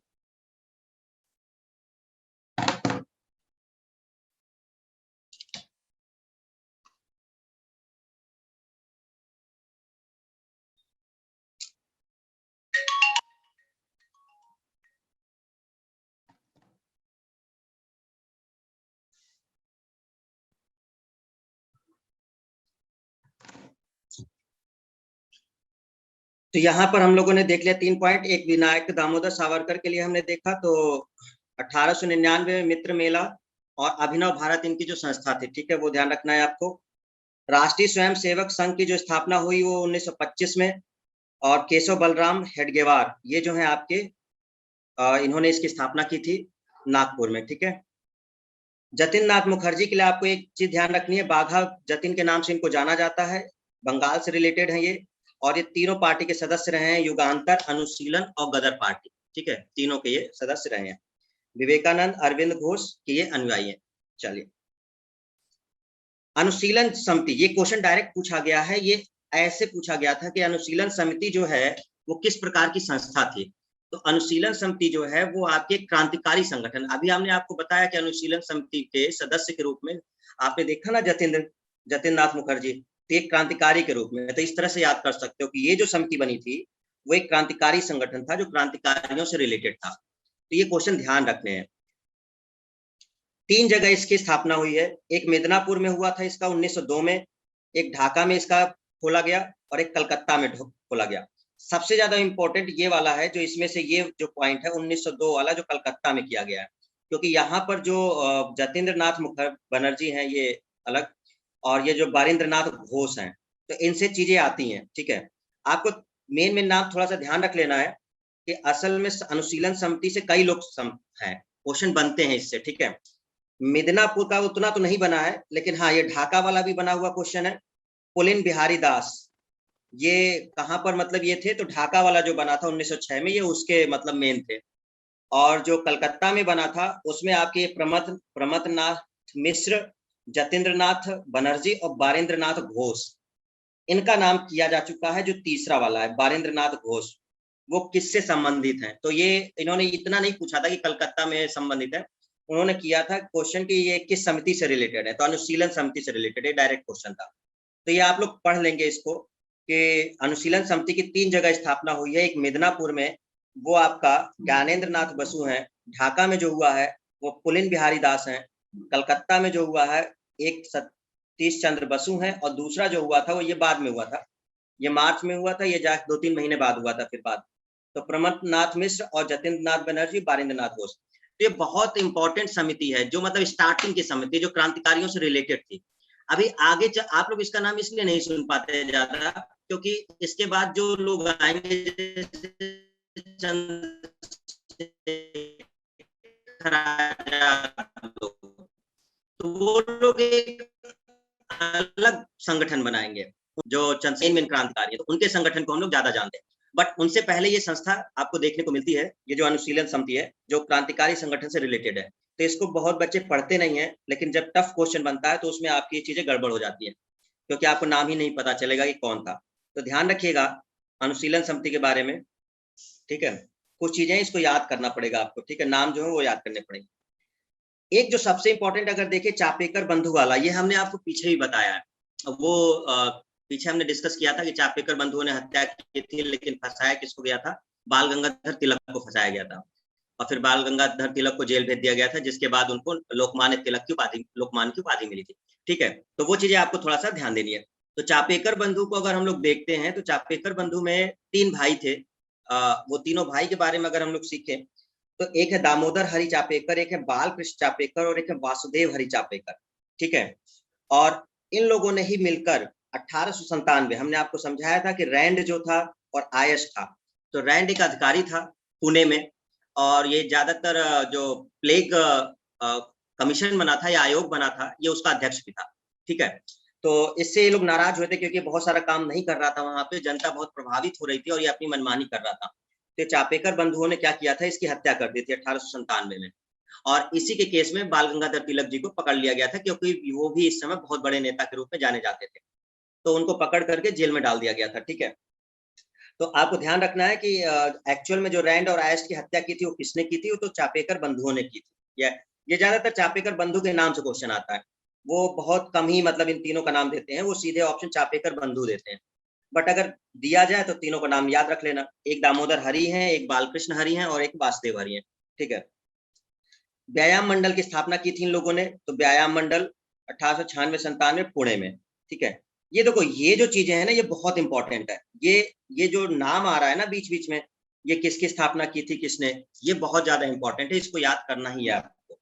तो यहाँ पर हम लोगों ने देख लिया 3 पॉइंट। एक विनायक दामोदर सावरकर के लिए हमने देखा, तो 1899 में मित्र मेला और अभिनव भारत इनकी जो संस्था थी, ठीक है, वो ध्यान रखना है आपको। राष्ट्रीय स्वयंसेवक संघ की जो स्थापना हुई वो 1925 में, और केशव बलराम हेडगेवार ये जो है आपके इन्होंने इसकी स्थापना की थी नागपुर में, ठीक है। जतिन नाथ मुखर्जी के लिए आपको एक चीज ध्यान रखनी है, बाघा जतिन के नाम से इनको जाना जाता है, बंगाल से रिलेटेड है ये, और ये तीनों पार्टी के सदस्य रहे हैं, युगांतर, अनुशीलन और गदर पार्टी, ठीक है, तीनों के ये सदस्य रहे हैं। विवेकानंद, अरविंद घोष के ये अनुयायी हैं। चलिए, अनुशीलन समिति, ये क्वेश्चन डायरेक्ट पूछा गया है। ये ऐसे पूछा गया था कि अनुशीलन समिति जो है वो किस प्रकार की संस्था थी। तो अनुशीलन समिति जो है वो आपके क्रांतिकारी संगठन, अभी हमने आपको बताया कि अनुशीलन समिति के सदस्य के रूप में आपने देखा ना जतिन नाथ मुखर्जी, तो एक क्रांतिकारी के रूप में, तो इस तरह से याद कर सकते हो कि ये जो समिति बनी थी वो एक क्रांतिकारी संगठन था जो क्रांतिकारियों से रिलेटेड था। तो ये क्वेश्चन ध्यान रखने हैं। 3 जगह इसकी स्थापना हुई है, एक मिदनापुर में हुआ था इसका 1902 में, एक ढाका में इसका खोला गया, और एक कलकत्ता में खोला गया। सबसे ज्यादा इंपॉर्टेंट ये वाला है, जो इसमें से ये जो पॉइंट है 1902 वाला, जो कलकत्ता में किया गया है, क्योंकि यहाँ पर जो जतेंद्र नाथ बनर्जी हैं ये अलग, और ये जो बारिंद्र नाथ घोष हैं, तो इनसे चीजें आती हैं, ठीक है। आपको मेन नाम थोड़ा सा ध्यान रख लेना है कि असल में अनुशीलन समिति से कई लोग हैं, क्वेश्चन बनते हैं इससे, ठीक है। मिदनापुर का उतना तो नहीं बना है, लेकिन हाँ ये ढाका वाला भी बना हुआ क्वेश्चन है। पुलिन बिहारी दास ये कहाँ पर मतलब ये थे, तो ढाका वाला जो बना था 1906 में, ये उसके मतलब मेन थे। और जो कलकत्ता में बना था उसमें आपके प्रमथ नाथ मिश्र, जतेंद्र नाथ बनर्जी और बारिंद्र नाथ घोष, इनका नाम किया जा चुका है। जो तीसरा वाला है बारिंद्र नाथ घोष, वो किससे संबंधित है, तो ये इन्होंने इतना नहीं पूछा था कि कलकत्ता में संबंधित है, उन्होंने किया था क्वेश्चन कि ये किस समिति से रिलेटेड है, तो अनुशीलन समिति से रिलेटेड है, डायरेक्ट क्वेश्चन था। तो ये आप लोग पढ़ लेंगे इसको कि अनुशीलन समिति की 3 जगह स्थापना हुई है। एक मिदनापुर में, वो आपका ज्ञानेंद्र नाथ बसु हैं, ढाका में जो हुआ है वो पुलिन बिहारी दास हैं, कलकत्ता में जो हुआ है एक सतीश चंद्र बसु हैं, और दूसरा जो हुआ था वो ये बाद में हुआ था, ये मार्च में हुआ था, ये जा 2-3 महीने बाद हुआ था फिर बाद। तो प्रमथ नाथ मिश्र और जतेंद्र नाथ बनर्जी, बारिंद्र नाथ घोष, तो ये बहुत इंपॉर्टेंट समिति है, जो मतलब स्टार्टिंग की समिति जो क्रांतिकारियों से रिलेटेड थी। अभी आगे आप लोग इसका नाम इसलिए नहीं सुन पाते ज्यादा, क्योंकि इसके बाद जो लोग आएंगे तो वो लोग एक अलग संगठन बनाएंगे, जो चंद्रसेन क्रांतिकारी है, तो उनके संगठन को हम लोग ज्यादा जानते हैं। बट उनसे पहले ये संस्था आपको देखने को मिलती है, ये जो अनुशीलन समिति है जो क्रांतिकारी संगठन से रिलेटेड है। तो इसको बहुत बच्चे पढ़ते नहीं है, लेकिन जब टफ क्वेश्चन बनता है तो उसमें आपकी ये चीजें गड़बड़ हो जाती है, क्योंकि आपको नाम ही नहीं पता चलेगा कि कौन था। तो ध्यान रखिएगा अनुशीलन समिति के बारे में, ठीक है। कुछ चीजें इसको याद करना पड़ेगा आपको, ठीक है, नाम जो है वो याद करने पड़ेंगे। एक जो सबसे इंपॉर्टेंट अगर देखें चापेकर बंधु वाला, ये हमने आपको पीछे ही बताया है, वो पीछे हमने डिस्कस किया था कि चापेकर बंधुओं ने हत्या की थी, लेकिन फंसाया किसको गया था, बाल गंगाधर तिलक को फंसाया गया था, और फिर बाल गंगाधर तिलक को जेल भेज दिया गया था, जिसके बाद उनको लोकमान्य की उपाधि मिली थी, ठीक है। तो वो चीजें आपको थोड़ा सा ध्यान देनी है। तो चापेकर बंधु को अगर हम लोग देखते हैं, तो चापेकर बंधु में 3 भाई थे। वो तीनों भाई के बारे में अगर हम लोग सीखें, तो एक है दामोदर हरि चापेकर, एक है बालकृष्ण चापेकर, और एक है वासुदेव हरि चापेकर, ठीक है। और इन लोगों ने ही मिलकर 1897 हमने आपको समझाया था कि रैंड जो था और आयश था, तो रैंड एक अधिकारी था पुणे में, और ये ज्यादातर जो प्लेग कमीशन बना था या आयोग बना था, ये उसका अध्यक्ष भी था, ठीक है। तो इससे ये लोग नाराज हुए थे, क्योंकि बहुत सारा काम नहीं कर रहा था वहां पे, जनता बहुत प्रभावित हो रही थी और ये अपनी मनमानी कर रहा था। तो चापेकर बंधुओं ने क्या किया था, इसकी हत्या कर दी थी 1897 में, और इसी के केस में बाल गंगाधर तिलक जी को पकड़ लिया गया था, क्योंकि वो भी इस समय बहुत बड़े नेता के रूप में जाने जाते थे, तो उनको पकड़ करके जेल में डाल दिया गया था, ठीक है। तो आपको ध्यान रखना है कि एक्चुअल में जो रैंड और आयश की हत्या की थी वो किसने की थी, वो तो चापेकर बंधुओं ने की थी। ये ज्यादातर चापेकर बंधु के नाम से क्वेश्चन आता है, वो बहुत कम ही मतलब इन तीनों का नाम देते हैं, वो सीधे ऑप्शन चापेकर बंधु देते हैं। बट अगर दिया जाए तो तीनों का नाम याद रख लेना, एक दामोदर हरि है, एक बालकृष्ण हरि है, और एक वासुदेव हरि है, ठीक है। व्यायाम मंडल की स्थापना की थी इन लोगों ने, तो व्यायाम मंडल 1896-97 पुणे में, ठीक है। ये देखो, ये जो चीजें हैं ना, ये बहुत इंपॉर्टेंट है। ये जो नाम आ रहा है ना बीच बीच में, ये किसकी स्थापना की थी, किसने, ये बहुत ज्यादा इंपॉर्टेंट है, इसको याद करना ही है आपको।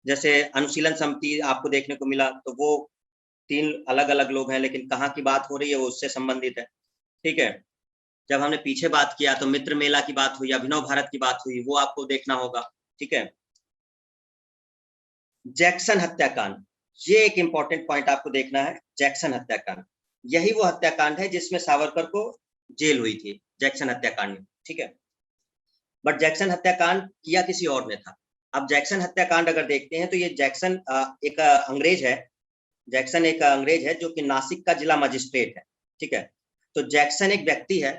जैसे अनुशीलन समिति आपको देखने को मिला, तो वो 3 अलग अलग लोग हैं, लेकिन कहाँ की बात हो रही है वो उससे संबंधित है। ठीक है, जब हमने पीछे बात किया तो मित्र मेला की बात हुई, अभिनव भारत की बात हुई, वो आपको देखना होगा। ठीक है, जैक्सन हत्याकांड, ये एक इंपॉर्टेंट पॉइंट आपको देखना है। जैक्सन हत्याकांड, यही वो हत्याकांड है जिसमें सावरकर को जेल हुई थी, जैक्सन हत्याकांड में। ठीक है, बट जैक्सन हत्याकांड किया किसी और ने था। अब जैक्सन हत्याकांड अगर देखते हैं तो ये जैक्सन एक अंग्रेज है। जैक्सन एक अंग्रेज है जो कि नासिक का जिला मजिस्ट्रेट है। ठीक है, तो जैक्सन एक व्यक्ति है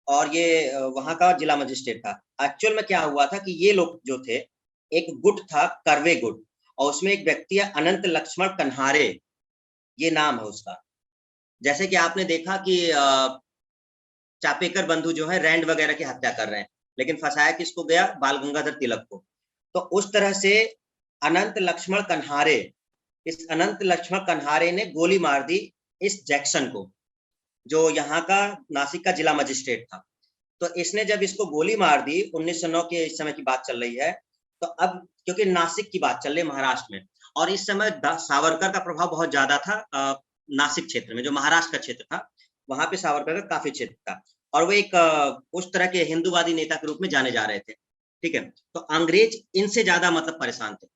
और ये वहां का जिला मजिस्ट्रेट था। एक्चुअल में क्या हुआ था कि ये लोग जो थे, एक गुट था करवे गुट, और उसमें एक व्यक्ति है अनंत लक्ष्मण कन्हारे, ये नाम है उसका। जैसे कि आपने देखा कि चापेकर बंधु जो है रैंड वगैरह की हत्या कर रहे हैं, लेकिन फंसाया किसको गया, बाल गंगाधर तिलक को। तो उस तरह से अनंत लक्ष्मण कन्हारे, इस अनंत लक्ष्मण कन्हारे ने गोली मार दी इस जैक्सन को, जो यहाँ का नासिक का जिला मजिस्ट्रेट था। तो इसने जब इसको गोली मार दी, 1909 के इस समय की बात चल रही है, तो अब क्योंकि नासिक की बात चल रही है महाराष्ट्र में, और इस समय सावरकर का प्रभाव बहुत ज्यादा था नासिक क्षेत्र में, जो महाराष्ट्र का क्षेत्र था, वहां पे सावरकर का काफी क्षेत्र था, और वो एक उस तरह के हिंदूवादी नेता के रूप में जाने जा रहे थे। ठीक है, तो अंग्रेज इनसे ज्यादा मतलब परेशान थे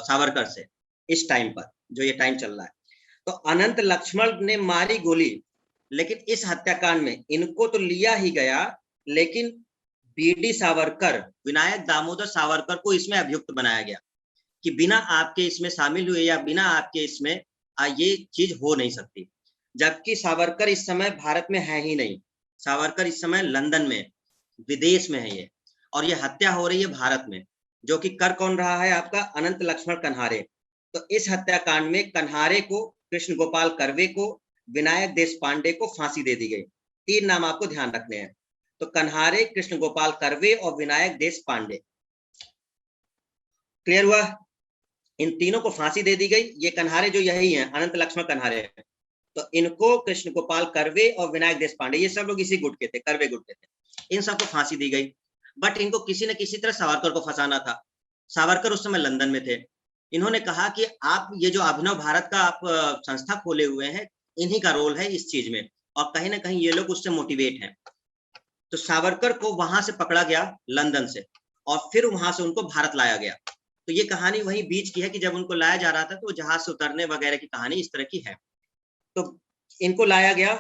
सावरकर से इस टाइम पर, जो ये टाइम चल रहा है। तो अनंत लक्ष्मण ने मारी गोली, लेकिन इस हत्याकांड में इनको तो लिया ही गया, लेकिन बीडी सावरकर, विनायक दामोदर सावरकर को इसमें अभियुक्त बनाया गया कि बिना आपके इसमें शामिल हुए या बिना आपके इसमें ये चीज हो नहीं सकती। जबकि सावरकर इस समय भारत में है ही नहीं, सावरकर इस समय लंदन में, विदेश में है ये, और ये हत्या हो रही है भारत में, जो कि कर कौन रहा है, आपका अनंत लक्ष्मण कन्हारे। तो इस हत्याकांड में कन्हारे को, कृष्ण गोपाल कर्वे को, विनायक देश पांडे को फांसी दे दी गई। 3 नाम आपको ध्यान रखने हैं, तो कन्हारे, कृष्ण गोपाल कर्वे और विनायक देश पांडे। क्लियर हुआ? इन तीनों को फांसी दे दी गई। ये कन्हारे जो यही हैं, अनंत लक्ष्मण कन्हारे, तो इनको कृष्ण गोपाल कर्वे और विनायक देश पांडे, ये सब लोग इसी गुट के थे, कर्वे गुट के थे, इन सबको फांसी दी गई। बट इनको किसी न किसी तरह सावरकर को फंसाना था। सावरकर उस समय लंदन में थे। इन्होंने कहा कि आप ये जो अभिनव भारत का आप संस्था खोले हुए हैं, इन्हीं का रोल है इस चीज में, और कहीं ना कहीं ये लोग उससे मोटिवेट हैं। तो सावरकर को वहां से पकड़ा गया लंदन से, और फिर वहां से उनको भारत लाया गया। तो ये कहानी वही बीच की है कि जब उनको लाया जा रहा था तो जहाज से उतरने वगैरह की कहानी इस तरह की है। तो इनको लाया गया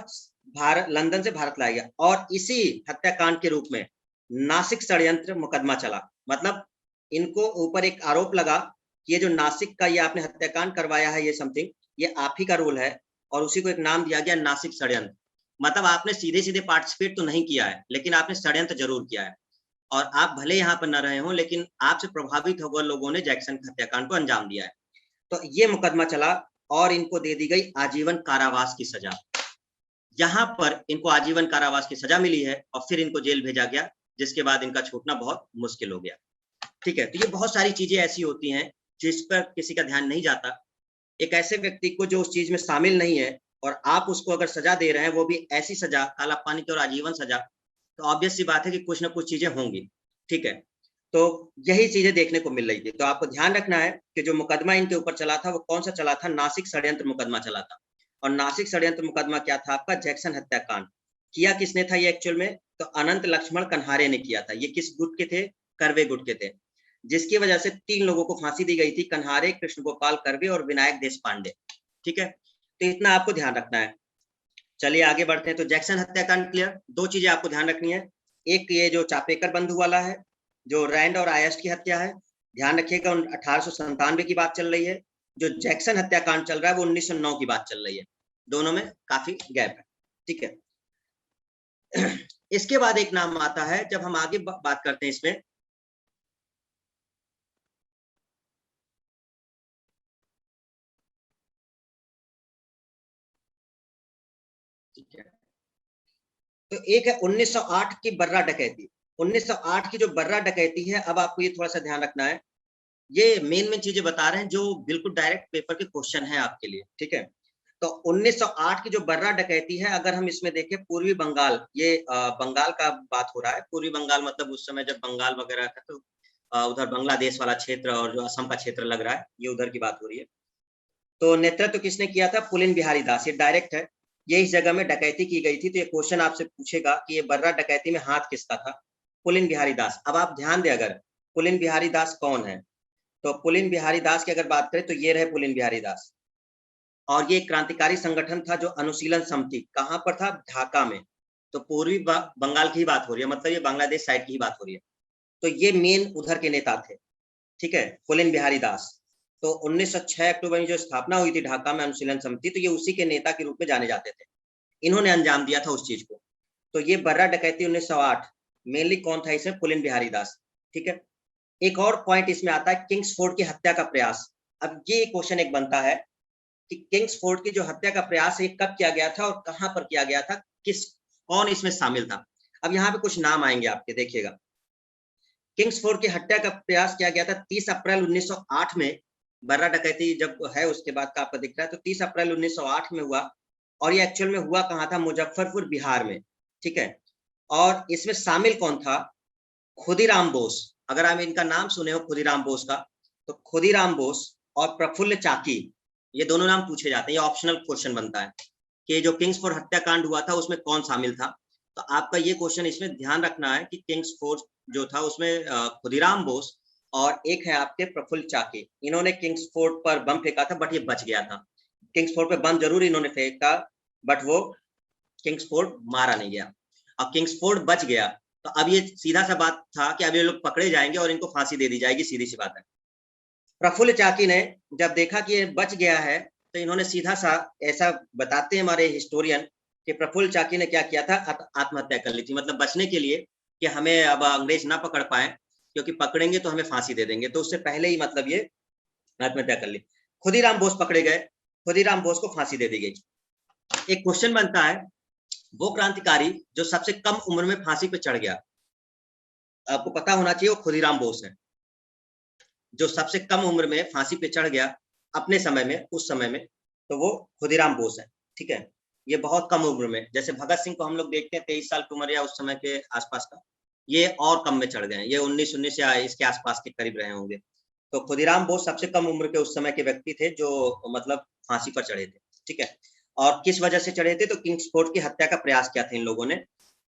भारत, लंदन से भारत लाया गया, और इसी हत्याकांड के रूप में नासिक षड्यंत्र मुकदमा चला। मतलब इनको ऊपर एक आरोप लगा कि ये जो नासिक का ये आपने हत्याकांड करवाया है, ये समथिंग, ये आप ही का रोल है, और उसी को एक नाम दिया गया नासिक षड्यंत्र। मतलब आपने सीधे सीधे पार्टिसिपेट तो नहीं किया है, लेकिन आपने षड्यंत्र जरूर किया है, और आप भले यहाँ पर न रहे हो, लेकिन आपसे प्रभावित होकर लोगों ने जैक्सन हत्याकांड को अंजाम दिया है। तो ये मुकदमा चला और इनको दे दी गई आजीवन कारावास की सजा। यहाँ पर इनको आजीवन कारावास की सजा मिली है, और फिर इनको जेल भेजा गया, जिसके बाद इनका छूटना बहुत मुश्किल हो गया। ठीक है, तो ये बहुत सारी चीजें ऐसी होती हैं जिस पर किसी का ध्यान नहीं जाता। एक ऐसे व्यक्ति को जो उस चीज में शामिल नहीं है, और आप उसको अगर सजा दे रहे हैं, वो भी ऐसी सजा, काला पानी की और आजीवन सजा, तो ऑब्वियस सी बात है कि कुछ ना कुछ चीजें होंगी। ठीक है, तो यही चीजें देखने को मिल रही थी। तो आपको ध्यान रखना है कि जो मुकदमा इनके ऊपर चला था वो कौन सा चला था, नासिक षड्यंत्र मुकदमा चला था। और नासिक षड्यंत्र मुकदमा क्या था आपका, जैक्सन हत्याकांड। किया किसने था ये एक्चुअल में, तो अनंत लक्ष्मण कन्हारे ने किया था। ये किस गुट के थे, कर्वे गुट के थे, जिसकी वजह से 3 लोगों को फांसी दी गई थी, कन्हारे, कृष्ण गोपाल कर्वे और विनायक देश पांडे। ठीक है, तो इतना आपको ध्यान रखना है। चलिए आगे बढ़ते हैं। तो जैक्सन हत्याकांड क्लियर। 2 चीजें आपको ध्यान रखनी है, एक ये जो चापेकर बंधु वाला है, जो रैंड और आयस्ट की हत्या है, ध्यान रखिएगा 1897 की बात चल रही है। जो जैक्सन हत्याकांड चल रहा है वो 1909 की बात चल रही है, दोनों में काफी गैप है। ठीक है, इसके बाद एक नाम आता है, जब हम आगे बात करते हैं इसमें, ठीक है, तो एक है 1908 की बर्रा डकैती। 1908 की जो बर्रा डकैती है, अब आपको ये थोड़ा सा ध्यान रखना है, ये मेन चीजें बता रहे हैं जो बिल्कुल डायरेक्ट पेपर के क्वेश्चन है आपके लिए। ठीक है, तो 1908 की जो बर्रा डकैती है, अगर हम इसमें देखें पूर्वी बंगाल, ये बंगाल का बात हो रहा है। पूर्वी बंगाल मतलब उस समय जब बंगाल वगैरह था, तो उधर बांग्लादेश वाला क्षेत्र और जो असम का क्षेत्र लग रहा है, ये उधर की बात हो रही है। तो नेतृत्व किसने किया था? पुलिन बिहारी दास। ये डायरेक्ट है, ये इस जगह में डकैती की गई थी। तो ये क्वेश्चन आपसे पूछेगा कि ये बर्रा डकैती में हाथ किसका था? पुलिन बिहारी दास। अब आप ध्यान दें, अगर पुलिन बिहारी दास कौन है, तो पुलिन बिहारी दास की अगर बात करें तो ये रहे पुलिन बिहारी दास। और ये क्रांतिकारी संगठन था जो अनुशीलन समिति, कहां पर था? ढाका में। तो पूर्वी बंगाल की ही बात हो रही है, मतलब ये बांग्लादेश साइड की ही बात हो रही है। तो ये मेन उधर के नेता थे, ठीक है, पुलिन बिहारी दास। तो 1906 अक्टूबर में जो स्थापना हुई थी ढाका में अनुशीलन समिति, तो ये उसी के नेता के रूप में जाने जाते थे। इन्होंने अंजाम दिया था उस चीज को। तो ये बर्रा डकैती 1908 मेनली कौन था इसमें? पुलिन बिहारी दास, ठीक है। एक और पॉइंट इसमें आता है, किंग्सफोर्ड की हत्या का प्रयास। अब ये क्वेश्चन एक बनता है कि किंग्सफोर्ड की जो हत्या का प्रयास है कब किया गया था और कहां पर किया गया था, कौन इसमें शामिल था? अब यहाँ पे कुछ नाम आएंगे आपके, देखिएगा। किंग्सफोर्ड की हत्या का प्रयास किया गया था 30 अप्रैल 1908 में। बर्रा डकैती जब है उसके बाद का आपको दिख रहा है, तो 30 अप्रैल 1908 में हुआ। और ये एक्चुअल में हुआ कहाँ था? मुजफ्फरपुर, बिहार में, ठीक है। और इसमें शामिल कौन था? खुदीराम बोस। अगर आप इनका नाम सुने हो खुदीराम बोस का, तो खुदीराम बोस और प्रफुल्ल चाकी, ये दोनों नाम पूछे जाते हैं। ये ऑप्शनल क्वेश्चन बनता है कि जो किंग्सफोर्ड हत्याकांड हुआ था उसमें कौन शामिल था। तो आपका ये क्वेश्चन इसमें ध्यान रखना है कि किंग्सफोर्ड जो था उसमें खुदीराम बोस और एक है आपके प्रफुल्ल चाकी, इन्होंने किंग्सफोर्ड पर बम फेंका था, बट ये बच गया था। किंग्सफोर्ड पे बम जरूर इन्होंने फेंका, बट वो किंग्सफोर्ड मारा नहीं गया। अब किंग्सफोर्ड बच गया, तो अब ये सीधा सा बात था कि अब ये लोग पकड़े जाएंगे और इनको फांसी दे दी जाएगी, सीधी सी बात है। प्रफुल्ल चाकी ने जब देखा कि ये बच गया है, तो इन्होंने सीधा सा, ऐसा बताते हैं हमारे हिस्टोरियन कि प्रफुल्ल चाकी ने क्या किया था? आत्महत्या कर ली थी। मतलब बचने के लिए कि हमें अब अंग्रेज ना पकड़ पाए, क्योंकि पकड़ेंगे तो हमें फांसी दे देंगे, तो उससे पहले ही मतलब ये आत्महत्या कर ली। खुदीराम बोस पकड़े गए, खुदीराम बोस को फांसी दे दी गई। एक क्वेश्चन बनता है, वो क्रांतिकारी जो सबसे कम उम्र में फांसी पे चढ़ गया, आपको पता होना चाहिए वो खुदीराम बोस है। जो सबसे कम उम्र में फांसी पे चढ़ गया अपने समय में, उस समय में, तो वो खुदीराम बोस है, ठीक है। ये बहुत कम उम्र में, जैसे भगत सिंह को हम लोग देखते हैं 23 साल की उम्र या उस समय के आसपास का, ये और कम में चढ़ गए हैं, ये 19 या इसके आसपास के करीब रहे होंगे। तो खुदीराम बोस सबसे कम उम्र के उस समय के व्यक्ति थे जो मतलब फांसी पर चढ़े थे, ठीक है। और किस वजह से चढ़े थे? तो किंग्सफोर्ड की हत्या का प्रयास किया था इन लोगों ने।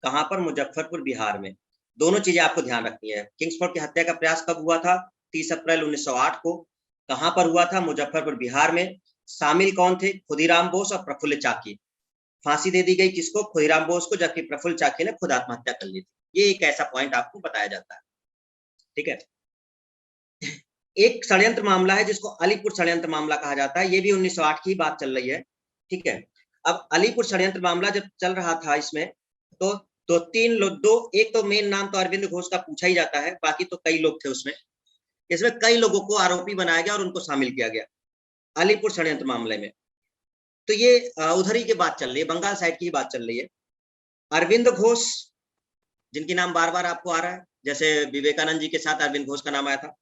कहां पर? मुजफ्फरपुर, बिहार में। दोनों चीजें आपको ध्यान रखनी है। किंग्सफोर्ड की हत्या का प्रयास कब हुआ था? 30 अप्रैल 1908 को। कहां पर हुआ था? मुजफ्फरपुर, बिहार में। शामिल कौन थे? खुदीराम बोस और प्रफुल्ल चाकी। फांसी दे दी गई किसको? खुदीराम बोस को, जबकि प्रफुल्ल चाकी ने खुद आत्महत्या कर ली थी। ये एक ऐसा पॉइंट आपको बताया जाता है, ठीक है। एक षड्यंत्र मामला है जिसको अलीपुर षड्यंत्र मामला कहा जाता है, ये भी 1908 की बात चल रही है, ठीक है। अब अलीपुर षड्यंत्र मामला जब चल रहा था इसमें, तो दो तीन लोग, एक तो मेन नाम तो अरविंद घोष का पूछा ही जाता है, बाकी तो कई लोग थे उसमें। इसमें कई लोगों को आरोपी बनाया गया और उनको शामिल किया गया अलीपुर षड्यंत्र मामले में। तो ये उधर ही की बात चल रही है, बंगाल साइड की ही बात चल रही है। अरविंद घोष, जिनकी नाम बार बार आपको आ रहा है, जैसे विवेकानंद जी के साथ अरविंद घोष का नाम आया था।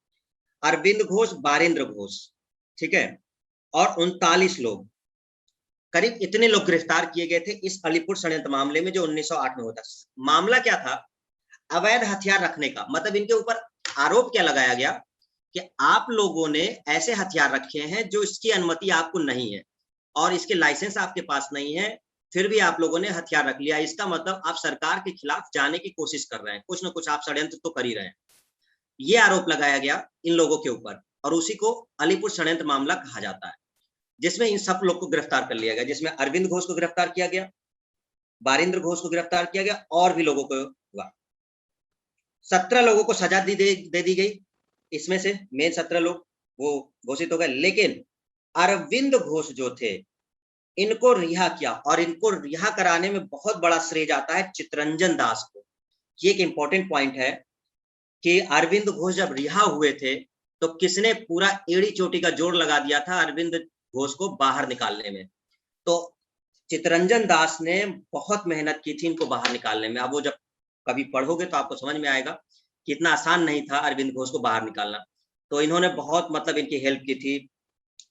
अरविंद घोष, बारेंद्र घोष, ठीक है, और 39 लोग, करीब इतने लोग गिरफ्तार किए गए थे इस अलीपुर षड्यंत्र मामले में जो 1908 में होता। मामला क्या था? अवैध हथियार रखने का। मतलब इनके ऊपर आरोप क्या लगाया गया कि आप लोगों ने ऐसे हथियार रखे हैं जो इसकी अनुमति आपको नहीं है और इसके लाइसेंस आपके पास नहीं है, फिर भी आप लोगों ने हथियार रख लिया। इसका मतलब आप सरकार के खिलाफ जाने की कोशिश कर रहे हैं, कुछ ना कुछ आप षड्यंत्र तो कर ही रहे हैं। ये आरोप लगाया गया इन लोगों के ऊपर और उसी को अलीपुर षड्यंत्र मामला कहा जाता है, जिसमें इन सब लोग को गिरफ्तार कर लिया गया, जिसमें अरविंद घोष को गिरफ्तार किया गया, बारेंद्र घोष को गिरफ्तार किया गया और भी लोगों को हुआ। 17 लोगों को सजा दे दी गई। इसमें से मेन 17 लोग वो घोषित हो गए, लेकिन अरविंद घोष जो थे इनको रिहा किया और इनको रिहा कराने में बहुत बड़ा श्रेय जाता है चितरंजन दास को। ये एक इंपॉर्टेंट पॉइंट है कि अरविंद घोष जब रिहा हुए थे तो किसने पूरा एड़ी चोटी का जोर लगा दिया था अरविंद घोष को बाहर निकालने में। तो चितरंजन दास ने बहुत मेहनत की थी इनको बाहर निकालने में। अब वो जब कभी पढ़ोगे तो आपको समझ में आएगा कि इतना आसान नहीं था अरविंद घोष को बाहर निकालना। तो इन्होंने बहुत मतलब इनकी हेल्प की थी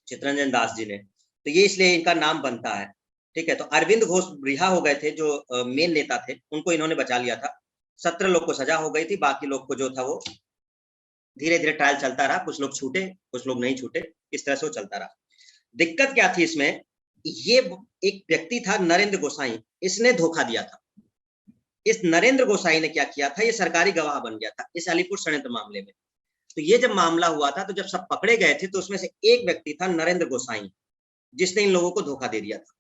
चितरंजन दास जी ने। तो ये इसलिए इनका नाम बनता है। ठीक है, तो अरविंद घोष रिहा हो गए थे, जो मेन नेता थे, उनको इन्होंने बचा लिया था। 17 लोग को सजा हो गई थी, बाकी लोग को जो था वो धीरे धीरे ट्रायल चलता रहा, कुछ लोग छूटे कुछ लोग नहीं छूटे, इस तरह से वो चलता रहा। दिक्कत क्या थी इसमें, ये एक व्यक्ति था नरेंद्र गोसाई, इसने धोखा दिया था। इस नरेंद्र गोसाई ने क्या किया था, ये सरकारी गवाह बन गया था इस अलीपुर षड्यंत्र मामले में। तो ये जब मामला हुआ था, तो जब सब पकड़े गए थे, तो उसमें से एक व्यक्ति था नरेंद्र गोसाई, जिसने इन लोगों को धोखा दे दिया था।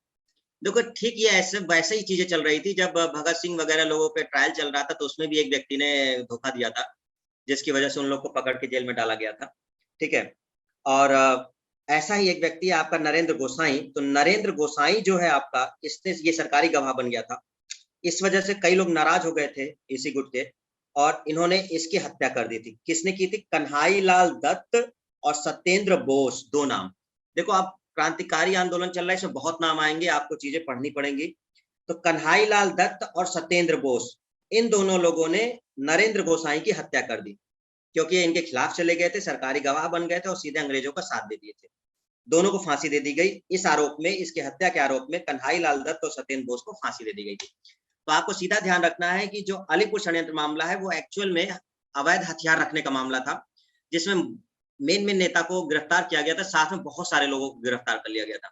देखो ठीक ये ऐसे वैसे ही चीजें चल रही थी, जब भगत सिंह वगैरह लोगों पे ट्रायल चल रहा था, तो उसमें भी एक व्यक्ति ने धोखा दिया था, जिसकी वजह से उन लोग को पकड़ के जेल में डाला गया था। ठीक है, और ऐसा ही एक व्यक्ति है आपका नरेंद्र गोसाई। तो नरेंद्र गोसाई जो है आपका, इसने ये सरकारी गवाह बन गया था। इस वजह से कई लोग नाराज हो गए थे इसी गुट के, और इन्होंने इसकी हत्या कर दी थी। किसने की थी? कन्हई लाल दत्त और सत्येंद्र बोस, दो नाम। देखो आप, क्रांतिकारी आंदोलन चल रहा है, इसमें बहुत नाम आएंगे, आपको चीजें पढ़नी पड़ेंगी। तो कन्हई लाल दत्त और सत्येंद्र बोस, इन दोनों लोगों ने नरेंद्र गोसाई की हत्या कर दी, क्योंकि ये इनके खिलाफ चले गए थे, सरकारी गवाह बन गए थे और सीधे अंग्रेजों का साथ दे दिए थे। दोनों को फांसी दे दी गई इस आरोप में, इसके हत्या के आरोप में कन्हई लाल दत्त और सत्येंद्र बोस को फांसी दे दी गई थी। तो आपको सीधा ध्यान रखना है कि जो अलीपुर षड्यंत्र मामला है, वो एक्चुअल में अवैध हथियार रखने का मामला था, जिसमें मेन नेता को गिरफ्तार किया गया था, साथ में बहुत सारे लोगों को गिरफ्तार कर लिया गया था।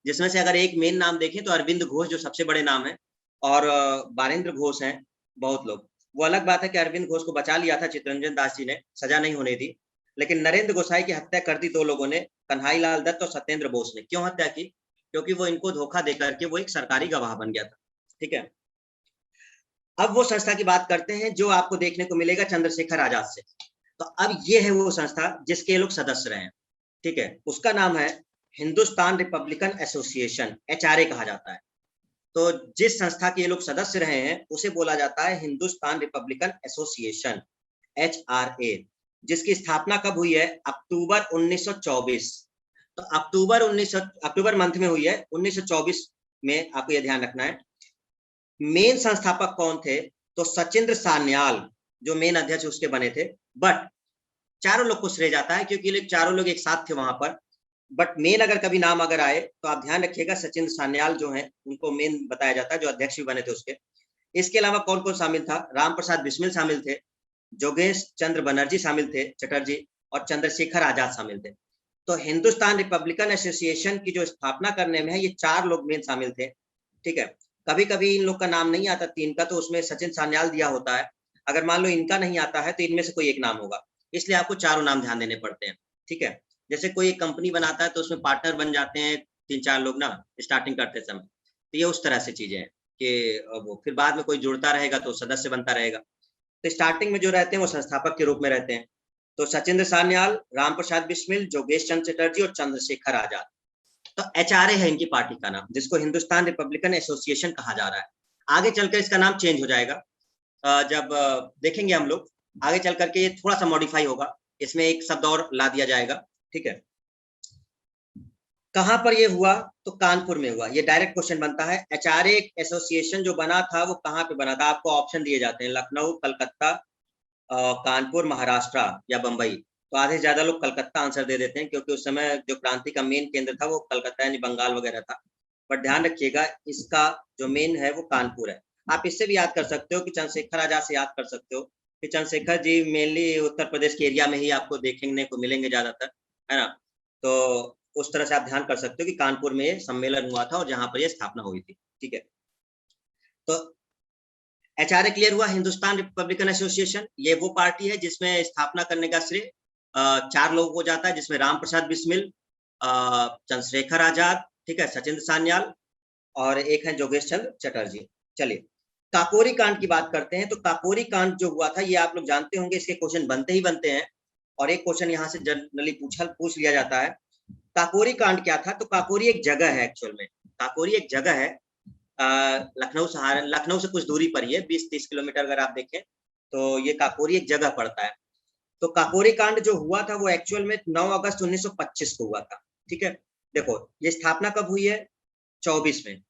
जिसमें से अगर एक मेन नाम देखें तो अरविंद घोष जो सबसे बड़े नाम है, और बारेंद्र घोष हैं बहुत लोग। वो अलग बात है कि अरविंद घोष को बचा लिया था चित्तरंजन दास जी ने, सजा नहीं होने दी, लेकिन नरेंद्र गोसाई की हत्या कर दी दो लोगों ने, कन्हई लाल दत्त और सत्येंद्र बोस ने। क्यों हत्या की? क्योंकि वो इनको धोखा देकर के वो एक सरकारी गवाह बन गया था। ठीक है, अब वो संस्था की बात करते हैं जो आपको देखने को मिलेगा चंद्रशेखर आजाद से। तो अब ये है वो संस्था जिसके लोग सदस्य रहे हैं। ठीक है, उसका नाम है हिंदुस्तान रिपब्लिकन एसोसिएशन, HRA कहा जाता है। तो जिस संस्था के ये लोग सदस्य रहे हैं उसे बोला जाता है हिंदुस्तान रिपब्लिकन एसोसिएशन, HRA, जिसकी स्थापना कब हुई है? अक्टूबर 1924। तो अक्टूबर मंथ में हुई है 1924 में, आपको यह ध्यान रखना है। मेन संस्थापक कौन थे? तो सचिंद्र सान्याल जो मेन अध्यक्ष उसके बने थे। बट चारों लोग को श्रेय जाता है क्योंकि लोग चारों लोग एक साथ थे वहां पर। बट मेन अगर कभी नाम अगर आए तो आप ध्यान रखिएगा, सचिंद्र सान्याल जो है उनको मेन बताया जाता है, जो अध्यक्ष भी बने थे उसके। इसके अलावा कौन कौन शामिल था? राम प्रसाद बिस्मिल शामिल थे, जोगेश चंद्र बनर्जी शामिल थे, चटर्जी, और चंद्रशेखर आजाद शामिल थे। तो हिंदुस्तान रिपब्लिकन एसोसिएशन की जो स्थापना करने में है, ये चार लोग मेन शामिल थे। ठीक है, कभी कभी इन लोग का नाम नहीं आता तीन का, तो उसमें सचिन सान्याल दिया होता है। अगर मान लो इनका नहीं आता है तो इनमें से कोई एक नाम होगा, इसलिए आपको चारों नाम ध्यान देने पड़ते हैं। ठीक है, जैसे कोई एक कंपनी बनाता है तो उसमें पार्टनर बन जाते हैं 3-4 लोग ना, स्टार्टिंग करते समय। तो ये उस तरह से चीजें हैं कि वो फिर बाद में कोई जुड़ता रहेगा तो सदस्य बनता रहेगा। तो स्टार्टिंग में जो रहते हैं वो संस्थापक के रूप में रहते हैं। तो सचिंद्र सान्याल, राम प्रसाद बिस्मिल, जोगेश चंद्र चटर्जी और चंद्रशेखर आजाद। तो HRA है इनकी पार्टी का नाम, जिसको हिंदुस्तान रिपब्लिकन एसोसिएशन कहा जा रहा है। आगे चलकर इसका नाम चेंज हो जाएगा, जब देखेंगे हम लोग आगे चल करके ये थोड़ा सा मॉडिफाई होगा, इसमें एक शब्द और ला दिया जाएगा। ठीक है, कहां पर ये हुआ? तो कानपुर में हुआ। ये डायरेक्ट क्वेश्चन बनता है, HRA एसोसिएशन जो बना था वो कहां पे बना था? आपको ऑप्शन दिए जाते हैं, लखनऊ, कलकत्ता, कानपुर, महाराष्ट्र या बंबई। तो आधे से ज्यादा लोग कलकत्ता आंसर दे देते हैं, क्योंकि उस समय जो क्रांति का मेन केंद्र था वो कलकत्ता यानी बंगाल वगैरह था। पर ध्यान रखिएगा, इसका जो मेन है वो कानपुर है। आप इससे भी याद कर सकते हो कि चंद्रशेखर आजाद से याद कर सकते हो कि चंद्रशेखर जी मेनली उत्तर प्रदेश के एरिया में ही आपको देखने को मिलेंगे ज्यादातर, है ना। तो उस तरह से आप ध्यान कर सकते हो कि कानपुर में ये सम्मेलन हुआ था और जहां पर ये स्थापना हुई थी। ठीक है, तो HRA क्लियर हुआ। हिंदुस्तान रिपब्लिकन एसोसिएशन ये वो पार्टी है जिसमें स्थापना करने का श्रेय 4 लोगों को जाता है, जिसमें राम प्रसाद बिस्मिल, चंद्रशेखर आजाद, ठीक है, सचिंद्र सान्याल, और एक है जोगेश चंद्र चटर्जी। चलिए काकोरी कांड की बात करते हैं। तो काकोरी कांड जो हुआ था ये आप लोग जानते होंगे, इसके क्वेश्चन बनते ही बनते हैं, और एक क्वेश्चन यहाँ से जनरली पूछ लिया जाता है। काकोरी कांड क्या था? तो काकोरी एक जगह है, एक्चुअल में काकोरी एक जगह है, लखनऊ से कुछ दूरी पर ही है, 20-30 किलोमीटर अगर आप देखें तो ये काकोरी एक जगह पड़ता है। तो काकोरी कांड जो हुआ था वो एक्चुअल में 9 अगस्त 1925 को हुआ था। ठीक है, देखो ये स्थापना कब हुई है? 24 में,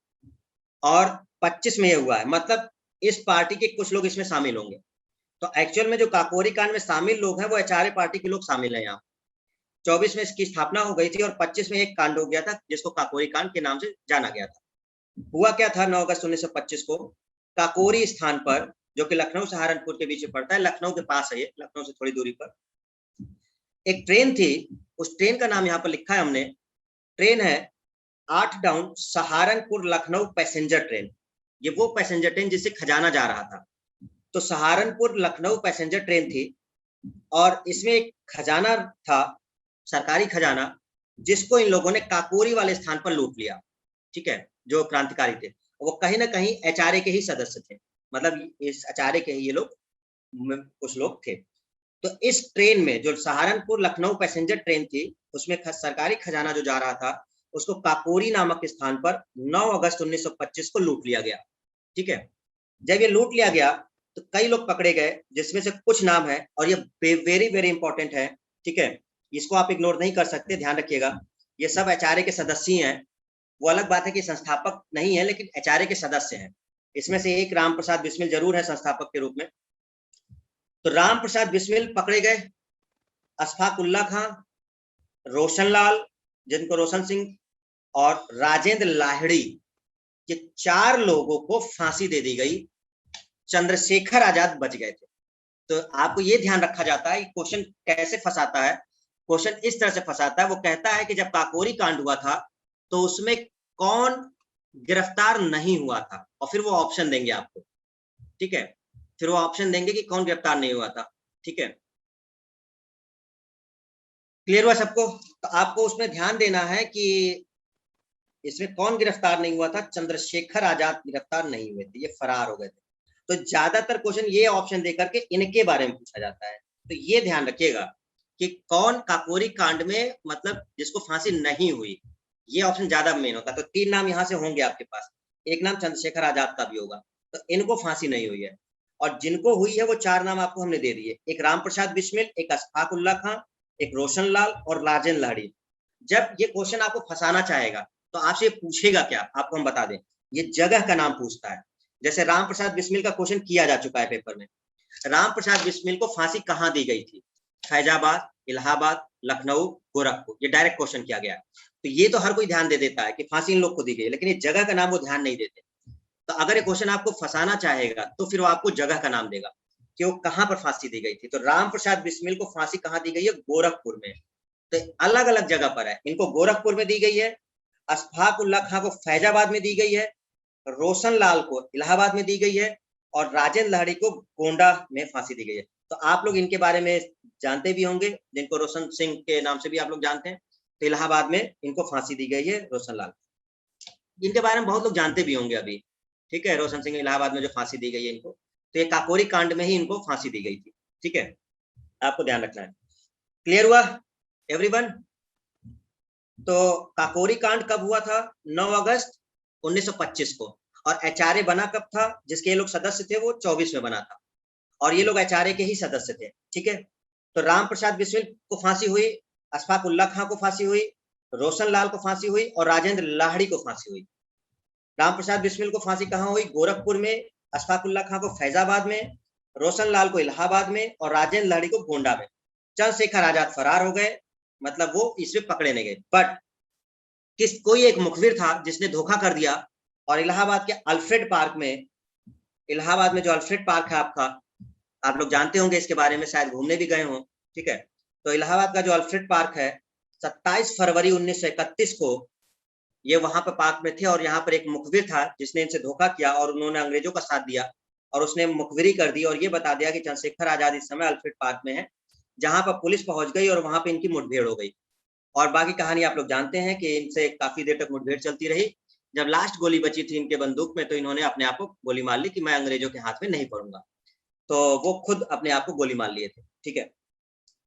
और 25 में ये हुआ है, मतलब इस पार्टी के कुछ लोग इसमें शामिल होंगे। तो एक्चुअल में जो काकोरी कांड में शामिल लोग हैं वो HRA पार्टी के लोग शामिल हैं यहाँ। 24 में इसकी स्थापना हो गई थी और 25 में एक कांड हो गया था जिसको काकोरी कांड के नाम से जाना गया था। हुआ क्या था, 9 अगस्त 1925 को काकोरी स्थान पर, जो कि लखनऊ सहारनपुर के बीच में पड़ता है, लखनऊ के पास है ये, लखनऊ से थोड़ी दूरी पर एक ट्रेन थी। उस ट्रेन का नाम यहाँ पर लिखा है हमने, ट्रेन है 8 down Saharanpur Lucknow passenger train. ये वो पैसेंजर ट्रेन जिससे खजाना जा रहा था। तो सहारनपुर लखनऊ पैसेंजर ट्रेन थी और इसमें एक खजाना था, सरकारी खजाना, जिसको इन लोगों ने काकोरी वाले स्थान पर लूट लिया। ठीक है, जो क्रांतिकारी थे वो कहीं ना कहीं एचआरए के ही सदस्य थे, मतलब इस एचआरए के ही ये लोग कुछ लोग थे। तो इस ट्रेन में जो सहारनपुर लखनऊ पैसेंजर ट्रेन थी, उसमें सरकारी खजाना जो जा रहा था उसको काकोरी नामक स्थान पर 9 अगस्त 1925 को लूट लिया गया। ठीक है, जब ये लूट लिया गया तो कई लोग पकड़े गए, जिसमें से कुछ नाम है और ये वेरी वेरी इंपॉर्टेंट है। ठीक है, इसको आप इग्नोर नहीं कर सकते, ध्यान रखिएगा। ये सब एचआरए के सदस्य हैं। वो अलग बात है कि संस्थापक नहीं है, लेकिन एचआरए के सदस्य हैं। इसमें से एक राम प्रसाद बिस्मिल जरूर है संस्थापक के रूप में। तो राम प्रसाद बिस्मिल पकड़े गए, अशफाक उल्ला खां, रोशनलाल, जिनको रोशन सिंह, और राजेंद्र लाहिड़ी, ये 4 लोगों को फांसी दे दी गई। चंद्रशेखर आजाद बच गए थे। तो आपको ये ध्यान रखा जाता है, क्वेश्चन कैसे फंसाता है। क्वेश्चन इस तरह से फंसाता है, वो कहता है कि जब काकोरी कांड हुआ था तो उसमें कौन गिरफ्तार नहीं हुआ था, और फिर वो ऑप्शन देंगे आपको। ठीक है, फिर वो ऑप्शन देंगे कि कौन गिरफ्तार नहीं हुआ था। ठीक है, क्लियर हुआ सबको? तो आपको उसमें ध्यान देना है कि इसमें कौन गिरफ्तार नहीं हुआ था। चंद्रशेखर आजाद गिरफ्तार नहीं हुए थे, ये फरार हो गए थे। तो ज्यादातर क्वेश्चन ये ऑप्शन देकर के इनके बारे में पूछा जाता है। तो ये ध्यान रखिएगा कि कौन काकोरी कांड में, मतलब जिसको फांसी नहीं हुई, ये ऑप्शन ज्यादा मेन होता है। तो 3 नाम यहाँ से होंगे आपके पास, एक नाम चंद्रशेखर आजाद का भी होगा। तो इनको फांसी नहीं हुई है, और जिनको हुई है वो 4 नाम आपको हमने दे दिए, एक राम प्रसाद बिस्मिल, एक अशफाक उल्ला खां, एक रोशनलाल और राजेंद्र लाहिड़ी। जब ये क्वेश्चन आपको फंसाना चाहेगा तो आपसे पूछेगा क्या, आपको हम बता दें, ये जगह का नाम पूछता है। जैसे राम प्रसाद बिस्मिल का क्वेश्चन किया जा चुका है पेपर में। राम प्रसाद बिस्मिल को फांसी कहाँ दी गई थी? फैजाबाद, इलाहाबाद, लखनऊ, गोरखपुर, ये डायरेक्ट क्वेश्चन किया गया। तो ये तो हर कोई ध्यान दे देता है कि फांसी इन लोग को दी गई, लेकिन ये जगह का नाम वो ध्यान नहीं देते। तो अगर ये क्वेश्चन आपको फंसाना चाहेगा तो फिर वो आपको जगह का नाम देगा कि वो कहाँ पर फांसी दी गई थी। तो राम प्रसाद बिस्मिल को फांसी कहाँ दी गई है? गोरखपुर में। तो अलग अलग जगह पर है, इनको गोरखपुर में दी गई है, अशफाक उल्ला खां को फैजाबाद में दी गई है, रोशन लाल को इलाहाबाद में दी गई है, और राजेंद्र लाहिड़ी को गोंडा में फांसी दी गई है। तो आप लोग इनके बारे में जानते भी होंगे, जिनको रोशन सिंह के नाम से भी आप लोग जानते हैं। तो इलाहाबाद में इनको फांसी दी गई है, रोशन लाल। इनके बारे में बहुत लोग जानते भी होंगे अभी। ठीक है, रोशन सिंह इलाहाबाद में जो फांसी दी गई है इनको, तो ये काकोरी कांड में ही इनको फांसी दी गई थी। ठीक है, आपको ध्यान रखना है। क्लियर हुआ एवरीवन? तो काकोरी कांड कब हुआ था? 9 अगस्त 1925 को। और एचआरए बना कब था? जिसके ये लोग सदस्य थे वो 24 में बना था, और ये लोग एचआरए के ही सदस्य थे। ठीक है, तो राम प्रसाद बिस्मिल को फांसी हुई, अशफाक उल्ला खां को फांसी हुई, रोशन लाल को फांसी हुई, और राजेंद्र लाहिड़ी को फांसी हुई। राम प्रसाद बिस्मिल को फांसी कहाँ हुई? गोरखपुर में, अशफाक उल्ला खां को फैजाबाद में, रोशन लाल को इलाहाबाद में, और राजेंद्र लाहिड़ी को गोंडा में। चंद्रशेखर आजाद फरार हो गए, मतलब वो इसमें पकड़े नहीं गए। बट कोई एक मुखबिर था जिसने धोखा कर दिया, और इलाहाबाद के अल्फ्रेड पार्क में, इलाहाबाद में जो अल्फ्रेड पार्क है आपका, आप लोग जानते होंगे इसके बारे में, शायद घूमने भी गए हों। ठीक है, तो इलाहाबाद का जो अल्फ्रेड पार्क है, 27 फरवरी 1931 को ये वहां पर पार्क में थे, और यहाँ पर एक मुखबिर था जिसने इनसे धोखा किया, और उन्होंने अंग्रेजों का साथ दिया, और उसने मुखबिरी कर दी और ये बता दिया कि चंद्रशेखर आजाद इस समय अल्फ्रेड पार्क में है, जहां पर पुलिस पहुंच गई और वहां पर इनकी मुठभेड़ हो गई। और बाकी कहानी आप लोग जानते हैं कि इनसे काफी देर तक मुठभेड़ चलती रही। जब लास्ट गोली बची थी इनके बंदूक में, तो इन्होंने अपने आप को गोली मार ली कि मैं अंग्रेजों के हाथ में नहीं पड़ूंगा। तो वो खुद अपने आप को गोली मार लिए थे। ठीक है,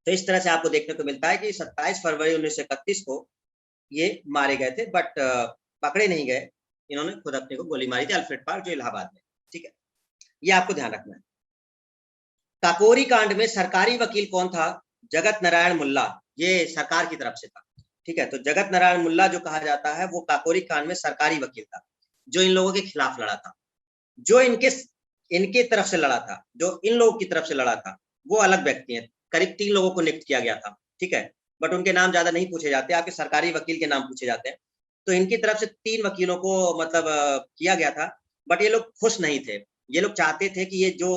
तो इस तरह से आपको देखने को मिलता है कि 27 फरवरी 1931 को ये मारे गए थे, बट पकड़े नहीं गए। इन्होंने खुद अपने को गोली मारी थी अल्फ्रेड पार्क, जो इलाहाबाद में। ठीक है, ये आपको ध्यान रखना है। काकोरी कांड में सरकारी वकील कौन था? जगत नारायण मुल्ला, ये सरकार की तरफ से था। ठीक है, तो जगत नारायण मुल्ला जो कहा जाता है वो काकोरी कांड में सरकारी वकील था, जो इन लोगों के खिलाफ लड़ा था। जो इनके तरफ से लड़ा था, जो इन लोगों की तरफ से लड़ा था, वो अलग व्यक्ति हैं। करीब 3 लोगों को नियुक्त किया गया था। ठीक है, बट उनके नाम ज्यादा नहीं पूछे जाते, आपके सरकारी वकील के नाम पूछे जाते हैं। तो इनकी तरफ से 3 वकीलों को मतलब किया गया था, बट ये लोग खुश नहीं थे। ये लोग चाहते थे कि ये जो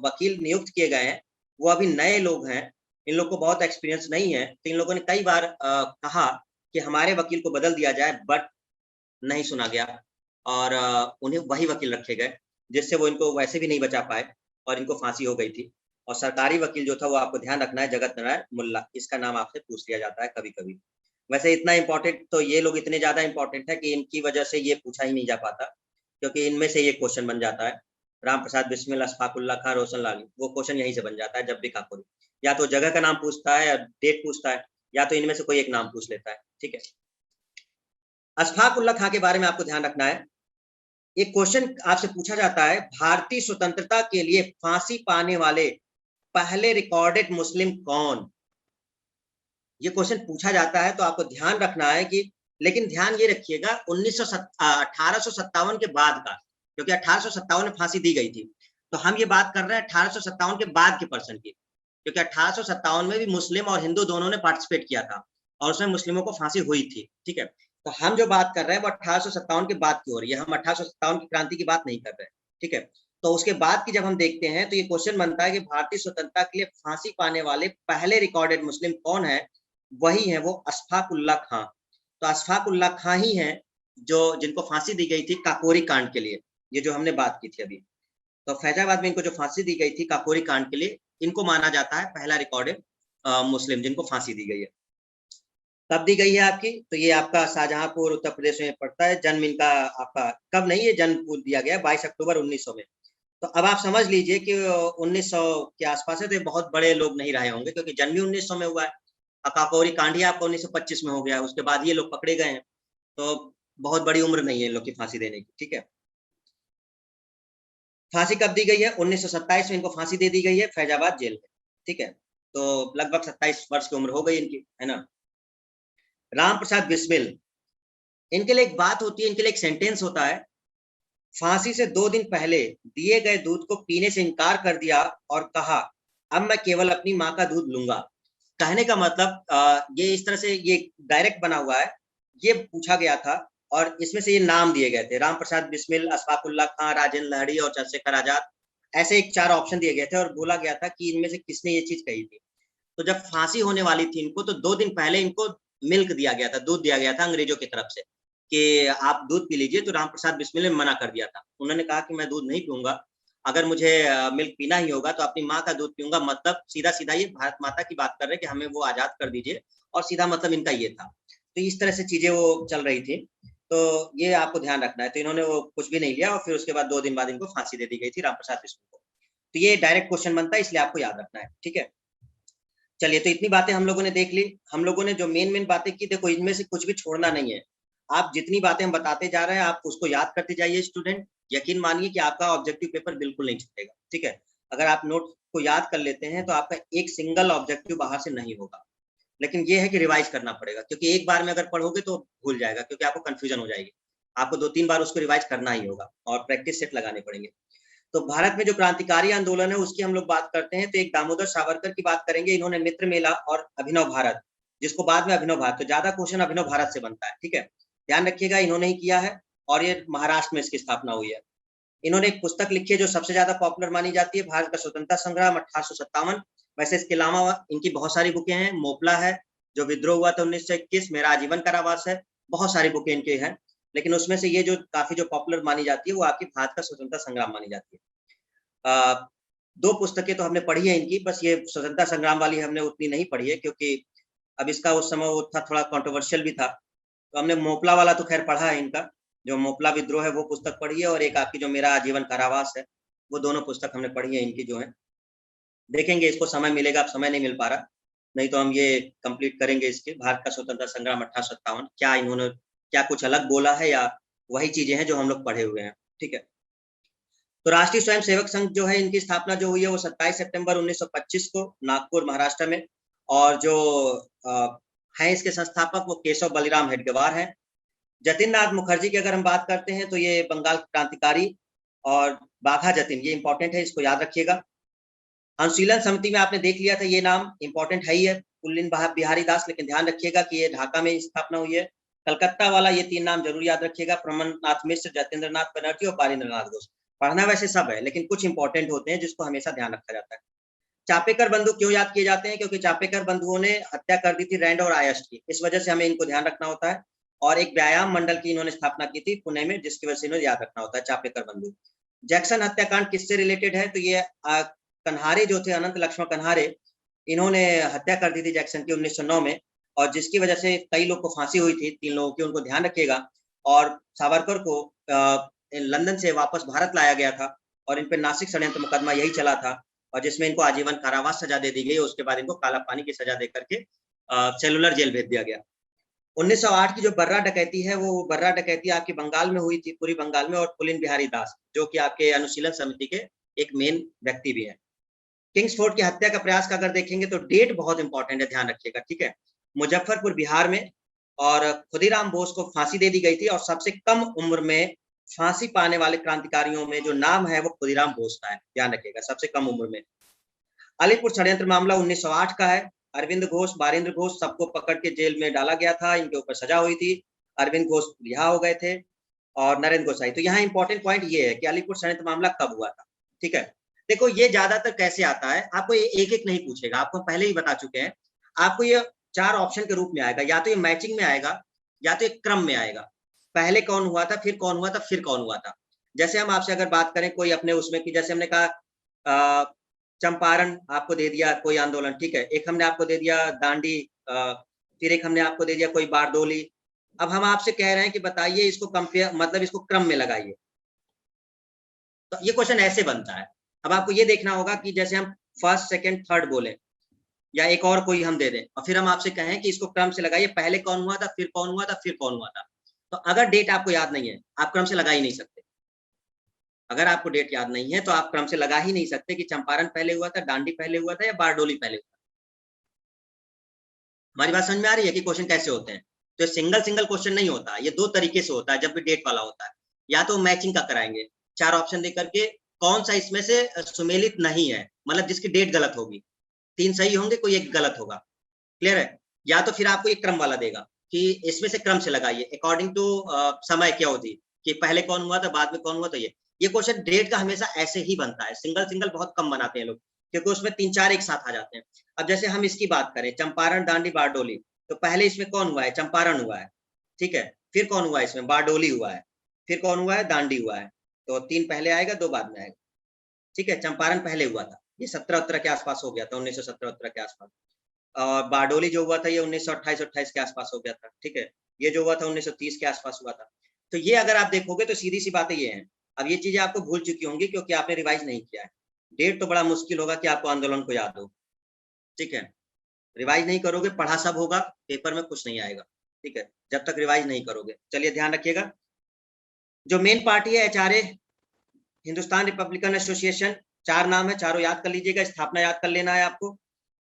वकील नियुक्त किए गए हैं वो अभी नए लोग हैं, इन लोग को बहुत एक्सपीरियंस नहीं है। तो इन लोगों ने कई बार कहा कि हमारे वकील को बदल दिया जाए, बट नहीं सुना गया और उन्हें वही वकील रखे गए, जिससे वो इनको वैसे भी नहीं बचा पाए और इनको फांसी हो गई थी। और सरकारी वकील जो था वो आपको ध्यान रखना है, जगत नारायण मुल्ला, इसका नाम आपसे पूछ लिया जाता है कभी-कभी। वैसे इतना इम्पोर्टेंट तो ये लोग इतने ज़्यादा इम्पोर्टेंट है कि इनकी वजह से ये पूछा ही नहीं जा पाता, क्योंकि इनमें से ये क्वेश्चन बन जाता है। राम प्रसाद बिस्मिल, अशफाक उल्लाह खां, रोशन लाल, वो क्वेश्चन यहीं से बन जाता है जब भी काकोरी। या तो जगह का नाम पूछता है या डेट पूछता है, या तो इनमें से कोई एक नाम पूछ लेता है, ठीक है। अशफाक उल्लाह खां के बारे में आपको ध्यान रखना है। एक क्वेश्चन आपसे पूछा जाता है, भारतीय स्वतंत्रता के लिए फांसी पाने वाले पहले रिकॉर्डेड मुस्लिम कौन? ये क्वेश्चन पूछा जाता है, तो आपको ध्यान रखना है कि, लेकिन ध्यान ये रखिएगा 1857 के बाद का, क्योंकि 1857 में फांसी दी गई थी। तो हम ये बात कर रहे हैं 1857 के बाद के पर्सन की, क्योंकि 1857 में भी मुस्लिम और हिंदू दोनों ने पार्टिसिपेट किया था और उसमें मुस्लिमों को फांसी हुई थी, ठीक है। तो हम जो बात कर रहे हैं वो 1857 के बाद की हो रही है, हम 1857 की क्रांति की बात नहीं कर रहे हैं, ठीक है। तो उसके बाद की जब हम देखते हैं तो ये क्वेश्चन बनता है कि भारतीय स्वतंत्रता के लिए फांसी पाने वाले पहले रिकॉर्डेड मुस्लिम कौन है? वही है वो अशफाक उल्लाह खां। तो अशफाक उल्लाह खां ही हैं जो, जिनको फांसी दी गई थी काकोरी कांड के लिए, ये जो हमने बात की थी अभी। तो फैजाबाद में इनको जो फांसी दी गई थी काकोरी कांड के लिए, इनको माना जाता है पहला रिकॉर्डेड मुस्लिम जिनको फांसी दी गई है। कब दी गई है आपकी? तो ये आपका शाहजहांपुर उत्तर प्रदेश में पड़ता है। जन्म इनका आपका कब नहीं, ये जन्म दिया गया 22 अक्टूबर 1900 में। तो अब आप समझ लीजिए कि 1900 के आसपास है, तो ये बहुत बड़े लोग नहीं रहे होंगे, क्योंकि जन्म ही 1900 में हुआ है। काकोरी कांड ही आपका 1925 में हो गया, उसके बाद ये लोग पकड़े गए हैं। तो बहुत बड़ी उम्र नहीं है इन लोग की फांसी देने की, ठीक है। फांसी कब दी गई है? 1927 में इनको फांसी दे दी गई है फैजाबाद जेल में, ठीक है। तो लगभग 27 वर्ष की उम्र हो गई इनकी, है ना। राम प्रसाद बिस्मिल, इनके लिए एक बात होती है, इनके लिए एक सेंटेंस होता है, फांसी से 2 दिन पहले दिए गए दूध को पीने से इनकार कर दिया और कहा अब मैं केवल अपनी माँ का दूध लूंगा। कहने का मतलब ये इस तरह से ये डायरेक्ट बना हुआ है, ये पूछा गया था और इसमें से ये नाम दिए गए थे, राम प्रसाद बिस्मिल, अशफाक उल्लाह खां, राजेंद्र लहड़ी और चंद्रशेखर आजाद, ऐसे एक 4 ऑप्शन दिए गए थे और बोला गया था कि इनमें से किसने ये चीज कही थी। तो जब फांसी होने वाली थी इनको, तो 2 दिन पहले इनको मिल्क दिया गया था, दूध दिया गया था अंग्रेजों की तरफ से कि आप दूध पी लीजिए। तो राम प्रसाद बिस्मिल ने मना कर दिया था, उन्होंने कहा कि मैं दूध नहीं पीऊंगा, अगर मुझे मिल्क पीना ही होगा तो अपनी माँ का दूध पीऊंगा। मतलब सीधा सीधा ये भारत माता की बात कर रहे हैं कि हमें वो आजाद कर दीजिए, और सीधा मतलब इनका ये था। तो इस तरह से चीजें वो चल रही थी, तो ये आपको ध्यान रखना है। तो इन्होंने वो कुछ भी नहीं लिया और फिर उसके बाद 2 दिन बाद इनको फांसी दे दी गई थी राम प्रसाद बिस्मिल को। तो ये डायरेक्ट क्वेश्चन बनता है, इसलिए आपको याद रखना है, ठीक है। चलिए, तो इतनी बातें हम लोगों ने देख ली। हम लोगों ने जो मेन बातें की, देखो इनमें से कुछ भी छोड़ना नहीं है। आप जितनी बातें हम बताते जा रहे हैं आप उसको याद करते जाइए स्टूडेंट, यकीन मानिए कि आपका ऑब्जेक्टिव पेपर बिल्कुल नहीं छूटेगा, ठीक है। अगर आप नोट को याद कर लेते हैं तो आपका एक सिंगल ऑब्जेक्टिव बाहर से नहीं होगा, लेकिन ये है कि रिवाइज करना पड़ेगा, क्योंकि एक बार में अगर पढ़ोगे तो भूल जाएगा, क्योंकि आपको कंफ्यूजन हो जाएगी। आपको 2-3 बार उसको रिवाइज करना ही होगा और प्रैक्टिस सेट लगाने पड़ेंगे। तो भारत में जो क्रांतिकारी आंदोलन है उसकी हम लोग बात करते हैं, तो एक दामोदर सावरकर की बात करेंगे। इन्होंने मित्र मेला और अभिनव भारत, जिसको बाद में अभिनव भारत, तो ज्यादा क्वेश्चन अभिनव भारत से बनता है, ठीक है, ध्यान रखिएगा। इन्होंने ही किया है और ये महाराष्ट्र में इसकी स्थापना हुई है। इन्होंने एक पुस्तक लिखी है जो सबसे ज्यादा पॉपुलर मानी जाती है, भारत का स्वतंत्रता संग्राम 1857। वैसे इसके अलावा इनकी बहुत सारी बुकें हैं, मोपला है जो विद्रोह हुआ था 1921, मेरा आजीवन कारावास है, बहुत सारी बुकें इनकी हैं, लेकिन उसमें से ये जो काफी जो पॉपुलर मानी जाती है वो आपकी भारत का स्वतंत्रता संग्राम मानी जाती है। 2 पुस्तकें तो हमने पढ़ी है इनकी, बस ये स्वतंत्रता संग्राम वाली हमने उतनी नहीं पढ़ी है, क्योंकि अब इसका उस समय वो था, थोड़ा कंट्रोवर्शियल भी था। तो हमने मोपला वाला तो खैर पढ़ा है इनका, जो मोपला विद्रोह है वो पुस्तक पढ़ी है, और एक आपकी जो मेरा आजीवन कारावास है, वो दोनों पुस्तक हमने पढ़ी है इनकी जो है। देखेंगे, इसको समय मिलेगा, अब समय नहीं मिल पा रहा, नहीं तो हम ये कंप्लीट करेंगे इसके भारत का स्वतंत्रता संग्राम 1857, क्या इन्होंने क्या कुछ अलग बोला है या वही चीजें हैं जो हम लोग पढ़े हुए हैं, ठीक है। तो राष्ट्रीय स्वयंसेवक संघ जो है, इनकी स्थापना जो हुई है वो 27 सितंबर 1925 को नागपुर महाराष्ट्र में, और जो हैं इसके संस्थापक वो केशव बलिराम हेडगेवार हैं। जतिन नाथ मुखर्जी की अगर हम बात करते हैं तो ये बंगाल क्रांतिकारी, और बाघा जतिन, ये इंपॉर्टेंट है, इसको याद रखिएगा। अनुशीलन समिति में आपने देख लिया था, ये नाम इंपॉर्टेंट है ही है, पुलिन बिहारी दास, लेकिन ध्यान रखिएगा कि ये ढाका में स्थापना हुई है। कलकत्ता वाला ये 3 नाम जरूर याद रखिएगा, प्रमन्नाथ मिश्र, जतेंद्र नाथ बनर्जी और बारिंद्र नाथ घोष। पढ़ना वैसे सब है, लेकिन कुछ इंपॉर्टेंट होते हैं जिसको हमेशा ध्यान रखा जाता है। चापेकर बंधु क्यों याद किए जाते हैं? क्योंकि चापेकर बंधुओं ने हत्या कर दी थी रैंड और आयस्ट की, इस वजह से हमें इनको ध्यान रखना होता है। और एक व्यायाम मंडल की इन्होंने स्थापना की थी पुणे में, जिसकी वजह से इन्हें याद रखना होता है चापेकर बंधु। जैक्सन हत्याकांड किससे रिलेटेड है? तो ये कन्हारे जो थे, अनंत लक्ष्मण कन्हारे, इन्होंने हत्या कर दी थी जैक्सन की 1909 में, और जिसकी वजह से कई लोग को फांसी हुई थी, 3 लोगों की, उनको ध्यान रखिएगा। और सावरकर को लंदन से वापस भारत लाया गया था और इन पे नासिक षड्यंत्र मुकदमा यही चला था, और जिसमें इनको आजीवन कारावास सजा दे दी गई। उसके बाद इनको काला पानी की सजा दे करके सेलुलर जेल भेज दिया गया। 1908 की जो बर्रा डकैती है, वो बर्रा डकैती आपकी बंगाल में हुई थी, पूरी बंगाल में, और पुलिन बिहारी दास जो कि आपके अनुशीलन समिति के एक मेन व्यक्ति भी है। किंग्सफोर्ड की हत्या का प्रयास का अगर देखेंगे तो डेट बहुत इंपॉर्टेंट है, ध्यान रखिएगा, ठीक है। मुजफ्फरपुर बिहार में, और खुदीराम बोस को फांसी दे दी गई थी, और सबसे कम उम्र में फांसी पाने वाले क्रांतिकारियों में जो नाम है वो खुदीराम बोस का है, ध्यान रखिएगा, सबसे कम उम्र में। अलीपुर षड्यंत्र मामला 1908 का है। अरविंद घोष, बारिंद्र घोष, सबको पकड़ के जेल में डाला गया था, इनके ऊपर सजा हुई थी। अरविंद घोष रिहा हो गए थे और नरेंद्र गोसाई। तो यहाँ इंपॉर्टेंट पॉइंट ये है कि अलीपुर षड्यंत्र मामला कब हुआ था, ठीक है। देखो ये ज्यादातर कैसे आता है, आपको ये एक एक नहीं पूछेगा, आपको पहले ही बता चुके हैं। आपको ये 4 ऑप्शन के रूप में आएगा, या तो ये मैचिंग में आएगा, या तो एक क्रम में आएगा। पहले कौन हुआ था, फिर कौन हुआ था, फिर कौन हुआ था। जैसे हम आपसे अगर बात करें कोई अपने उसमें की, जैसे हमने कहा चंपारण आपको दे दिया कोई आंदोलन, ठीक है। एक हमने आपको दे दिया दांडी, फिर एक हमने आपको दे दिया कोई बारडोली। अब हम आपसे कह रहे हैं कि बताइए इसको कंपेयर, मतलब इसको क्रम में लगाइए। तो ये क्वेश्चन ऐसे बनता है। अब आपको ये देखना होगा कि जैसे हम फर्स्ट, सेकंड, थर्ड बोले, या एक और कोई हम दे दें, और फिर हम आपसे कहें कि इसको क्रम से लगाइए, पहले कौन हुआ था, फिर कौन हुआ था, फिर कौन हुआ था। तो अगर डेट आपको याद नहीं है, आप क्रम से लगा ही नहीं सकते। अगर आपको डेट याद नहीं है तो आप क्रम से लगा ही नहीं सकते कि चंपारण पहले हुआ था, डांडी पहले हुआ था, या बारडोली पहले हुआ था। हमारी बात समझ में आ रही है कि क्वेश्चन कैसे होते हैं? तो सिंगल क्वेश्चन नहीं होता, ये 2 तरीके से होता है जब भी डेट वाला होता है। या तो मैचिंग का कराएंगे, 4 ऑप्शन दे करके कौन सा इसमें से सुमेलित नहीं है, मतलब जिसकी डेट गलत होगी, 3 सही होंगे, कोई एक गलत होगा, क्लियर है। या तो फिर आपको एक क्रम वाला देगा कि इसमें से क्रम से लगाइए अकॉर्डिंग टू समय क्या होती, कि पहले कौन हुआ था, बाद में कौन हुआ। तो ये क्वेश्चन डेट का हमेशा ऐसे ही बनता है। सिंगल बहुत कम बनाते हैं लोग, क्योंकि उसमें 3-4 एक साथ आ जाते हैं। अब जैसे हम इसकी बात करें, चंपारण, दांडी, बारडोली, तो पहले इसमें कौन हुआ है? चंपारण हुआ है, ठीक है। फिर कौन हुआ है इसमें? बारडोली हुआ है। फिर कौन हुआ है? दांडी हुआ है। तो 3 पहले आएगा, 2 बाद में आएगा, ठीक है। चंपारण पहले हुआ था, ये 17-18 के आसपास हो गया था, 1917-18 के आसपास। और बारडोली जो हुआ था ये 1928 के आसपास हो गया था, ठीक है। ये जो हुआ था 1930 के आसपास हुआ था। तो ये अगर आप देखोगे तो सीधी सी बातें ये हैं। अब ये चीजें आपको भूल चुकी होंगी क्योंकि आपने रिवाइज नहीं किया है। डेट तो बड़ा मुश्किल होगा कि आपको आंदोलन को याद हो, ठीक है। रिवाइज नहीं करोगे, पढ़ा सब होगा, पेपर में कुछ नहीं आएगा, ठीक है, जब तक रिवाइज नहीं करोगे। चलिए ध्यान रखिएगा। जो मेन पार्टी है HRA, हिंदुस्तान रिपब्लिकन एसोसिएशन, 4 नाम है, चारों याद कर लीजिएगा, स्थापना याद कर लेना है आपको।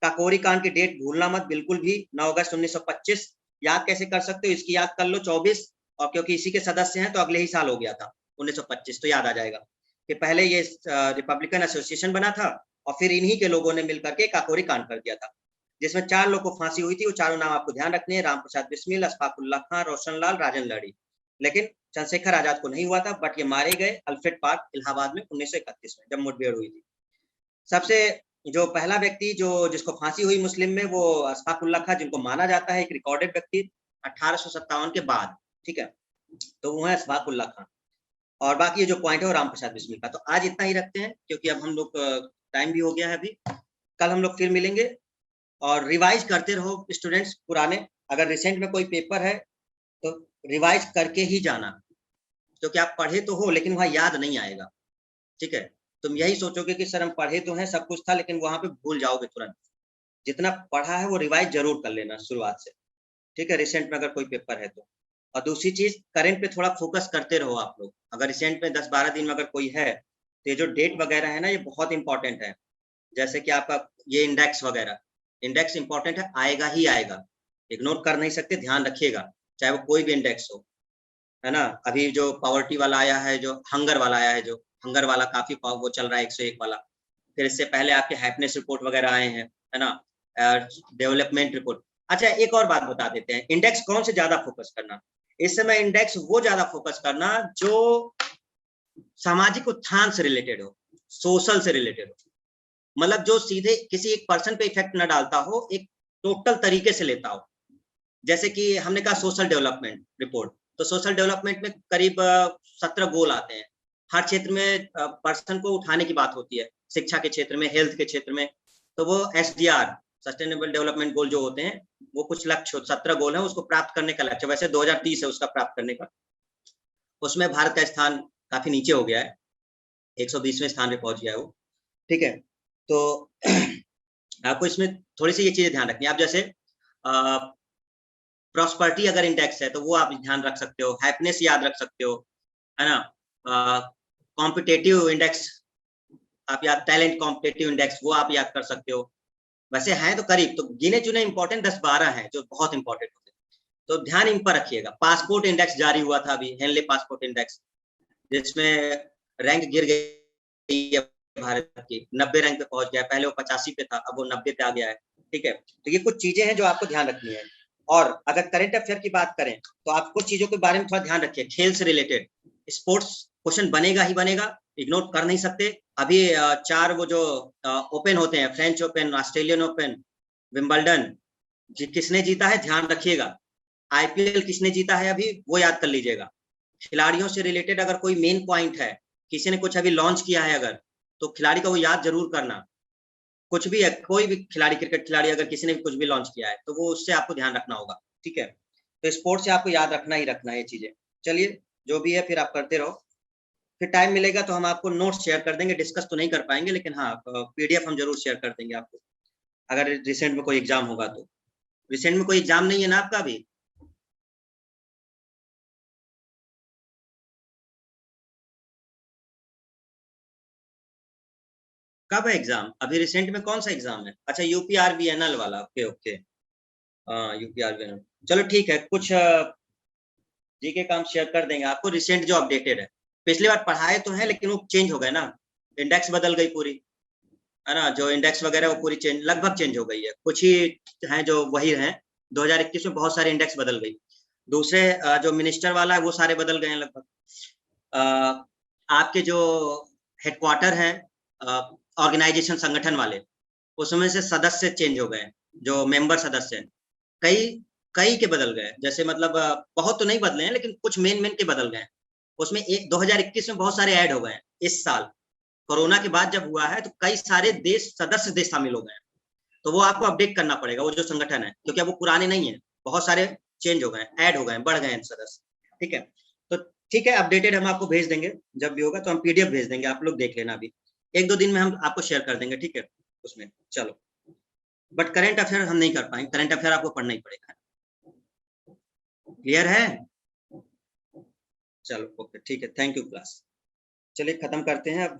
काकोरी कांड की डेट भूलना मत बिल्कुल भी, 9 अगस्त 1925। याद कैसे कर सकते हो, इसकी याद कर लो 24, और क्योंकि इसी के सदस्य हैं तो अगले ही साल हो गया था 1925, तो याद आ जाएगा कि पहले ये रिपब्लिकन एसोसिएशन बना था, और फिर इन्हीं के लोगों ने मिलकर के काकोरी कांड कर दिया था, जिसमें 4 लोग को फांसी हुई थी। वो चारों नाम आपको ध्यान रखने हैं, राम प्रसाद बिस्मिल, अशफाकुल्ला खां, रोशन लाल, राजन लड़ी। लेकिन चंद्रशेखर आजाद को नहीं हुआ था, बट ये मारे गए अल्फ्रेड पार्क इलाहाबाद में 1931 में, जब मुठभेड़ हुई थी। सबसे जो पहला व्यक्ति जो जिसको फांसी हुई मुस्लिम में, वो अशफाकुल्ला खां, जिनको माना जाता है एक रिकॉर्डेड व्यक्ति 1857 के बाद, ठीक है। तो वो है अशफाकुल्ला खां। और बाकी ये जो पॉइंट है वो राम प्रसाद बिस्मिल का। तो आज इतना ही रखते हैं, क्योंकि अब हम लोग टाइम भी हो गया है अभी। कल हम लोग फिर मिलेंगे, और रिवाइज करते रहो स्टूडेंट्स पुराने। अगर रिसेंट में कोई पेपर है तो रिवाइज करके ही जाना, क्योंकि आप पढ़े तो हो लेकिन वहां याद नहीं आएगा, ठीक है। तुम यही सोचोगे कि सर हम पढ़े तो हैं, सब कुछ था, लेकिन वहां पे भूल जाओगे तुरंत। जितना पढ़ा है वो रिवाइज जरूर कर लेना शुरुआत से, ठीक है, रिसेंट में अगर कोई पेपर है तो। और दूसरी चीज, करंट पे थोड़ा फोकस करते रहो आप लोग। अगर रिसेंट में 10-12 दिन में अगर कोई है तो ये जो डेट वगैरह है ना, ये बहुत इंपॉर्टेंट है। जैसे कि आपका ये इंडेक्स वगैरह, इंडेक्स इंपॉर्टेंट है, आएगा ही आएगा, इग्नोर कर नहीं सकते, ध्यान रखिएगा, चाहे वो कोई भी इंडेक्स हो, है ना। अभी जो पावर्टी वाला आया है, जो हंगर वाला आया है, जो हंगर वाला काफी वो चल रहा है 101 वाला। फिर इससे पहले आपके हैप्पीनेस रिपोर्ट वगैरह आए हैं, है ना। Development report. अच्छा, एक और बात बता देते हैं, इंडेक्स कौन से ज्यादा फोकस करना। इस समय इंडेक्स वो ज्यादा फोकस करना जो सामाजिक उत्थान से रिलेटेड हो, सोशल से रिलेटेड हो, मतलब जो सीधे किसी एक पर्सन पे इफेक्ट न डालता हो, एक टोटल तरीके से लेता हो। जैसे कि हमने कहा सोशल डेवलपमेंट रिपोर्ट, तो सोशल डेवलपमेंट में करीब 17 गोल आते हैं। हर क्षेत्र में पर्सन को उठाने की बात होती है, शिक्षा के क्षेत्र में, हेल्थ के क्षेत्र में, तो वो SDR सस्टेनेबल डेवलपमेंट गोल जो होते हैं, वो कुछ लक्ष्य 17 गोल है, उसको प्राप्त करने का लक्ष्य, वैसे 2030 है उसका प्राप्त करने का। उसमें भारत का स्थान काफी नीचे हो गया है, 120वें स्थान पे पहुंच गया है वो, ठीक है। तो आपको इसमें थोड़ी सी ये चीजें ध्यान रखनी है। आप जैसे प्रॉस्पर्टी अगर इंडेक्स है तो वो आप ध्यान रख सकते हो, हैप्पीनेस याद रख सकते हो, है ना। कॉम्पिटेटिव इंडेक्स आप याद, टैलेंट कॉम्पिटेटिव इंडेक्स वो आप याद कर सकते हो। वैसे हैं तो करीब, तो गिने चुने इंपॉर्टेंट 10-12 हैं जो बहुत इंपॉर्टेंट होते हैं, तो ध्यान इन पर रखिएगा। पासपोर्ट इंडेक्स जारी हुआ था अभी, हेनले पासपोर्ट इंडेक्स, जिसमें रैंक गिर गई है भारत की, 90 रैंक पे पहुंच गया। पहले वो 85 पे था, अब वो 90 पे आ गया है, ठीक है। तो ये कुछ चीजें हैं जो आपको ध्यान रखनी है। और अगर करंट अफेयर की बात करें तो आप कुछ चीजों के बारे में थोड़ा ध्यान रखिए। खेल से रिलेटेड स्पोर्ट्स क्वेश्चन बनेगा ही बनेगा, इग्नोर कर नहीं सकते। अभी 4 वो जो ओपन होते हैं, French open, Australian open, Wimbledon, किसने जीता है ध्यान रखिएगा। IPL किसने जीता है अभी, वो याद कर लीजिएगा। खिलाड़ियों से रिलेटेड अगर कोई मेन पॉइंट है, किसी ने कुछ अभी लॉन्च किया है अगर, तो खिलाड़ी का वो याद जरूर करना। कुछ भी है, कोई भी खिलाड़ी, क्रिकेट खिलाड़ी अगर किसी ने भी कुछ भी लॉन्च किया है तो वो उससे आपको ध्यान रखना होगा, ठीक है। तो स्पोर्ट्स से आपको याद रखना ही रखना है ये चीजें। चलिए, जो भी है फिर आप करते रहो, फिर टाइम मिलेगा तो हम आपको नोट्स शेयर कर देंगे। डिस्कस तो नहीं कर पाएंगे, लेकिन हाँ PDF हम जरूर शेयर कर देंगे आपको, अगर रिसेंट में कोई एग्जाम होगा तो। रिसेंट में कोई एग्जाम नहीं है ना आपका अभी? कब है एग्जाम अभी रिसेंट में, कौन सा एग्जाम है? अच्छा, UPRVNL वाला, ओके ओके। हाँ, UPRVNL, चलो ठीक है। कुछ जीके का हम शेयर कर देंगे आपको, रिसेंट जो अपडेटेड है। पिछली बार पढ़ाए तो है लेकिन वो चेंज हो गए ना, इंडेक्स बदल गई पूरी, है ना। जो इंडेक्स वगैरह वो पूरी चेंज, लगभग चेंज हो गई है, कुछ ही हैं जो वही हैं। 2021 में बहुत सारे इंडेक्स बदल गई। दूसरे जो मिनिस्टर वाला है वो सारे बदल गए हैं लगभग। आपके जो हेडक्वार्टर हैं ऑर्गेनाइजेशन, संगठन वाले, उसमें से सदस्य चेंज हो गए, जो मेंबर सदस्य हैं, कई कई के बदल गए। जैसे मतलब बहुत तो नहीं बदले हैं लेकिन कुछ मेन मेन के बदल गए। उसमें एक 2021 में बहुत सारे ऐड हो गए। इस साल कोरोना के बाद जब हुआ है तो कई सारे देश, सदस्य देश शामिल हो गए। तो वो आपको अपडेट करना पड़ेगा, वो जो संगठन है, क्योंकि अब वो पुराने नहीं है, बहुत सारे चेंज हो गए, ऐड हो गए, बढ़ गए हैं सदस्य, ठीक है। तो ठीक है, अपडेटेड हम आपको भेज देंगे, जब भी होगा तो हम PDF भेज देंगे, आप लोग देख लेना। अभी 1-2 दिन में हम आपको शेयर कर देंगे, ठीक है उसमें। चलो, बट करंट अफेयर हम नहीं कर पाएंगे, करंट अफेयर आपको पढ़ना ही पड़ेगा। क्लियर है? चलो ओके, ठीक है, थैंक यू क्लास। चलिए खत्म करते हैं अब।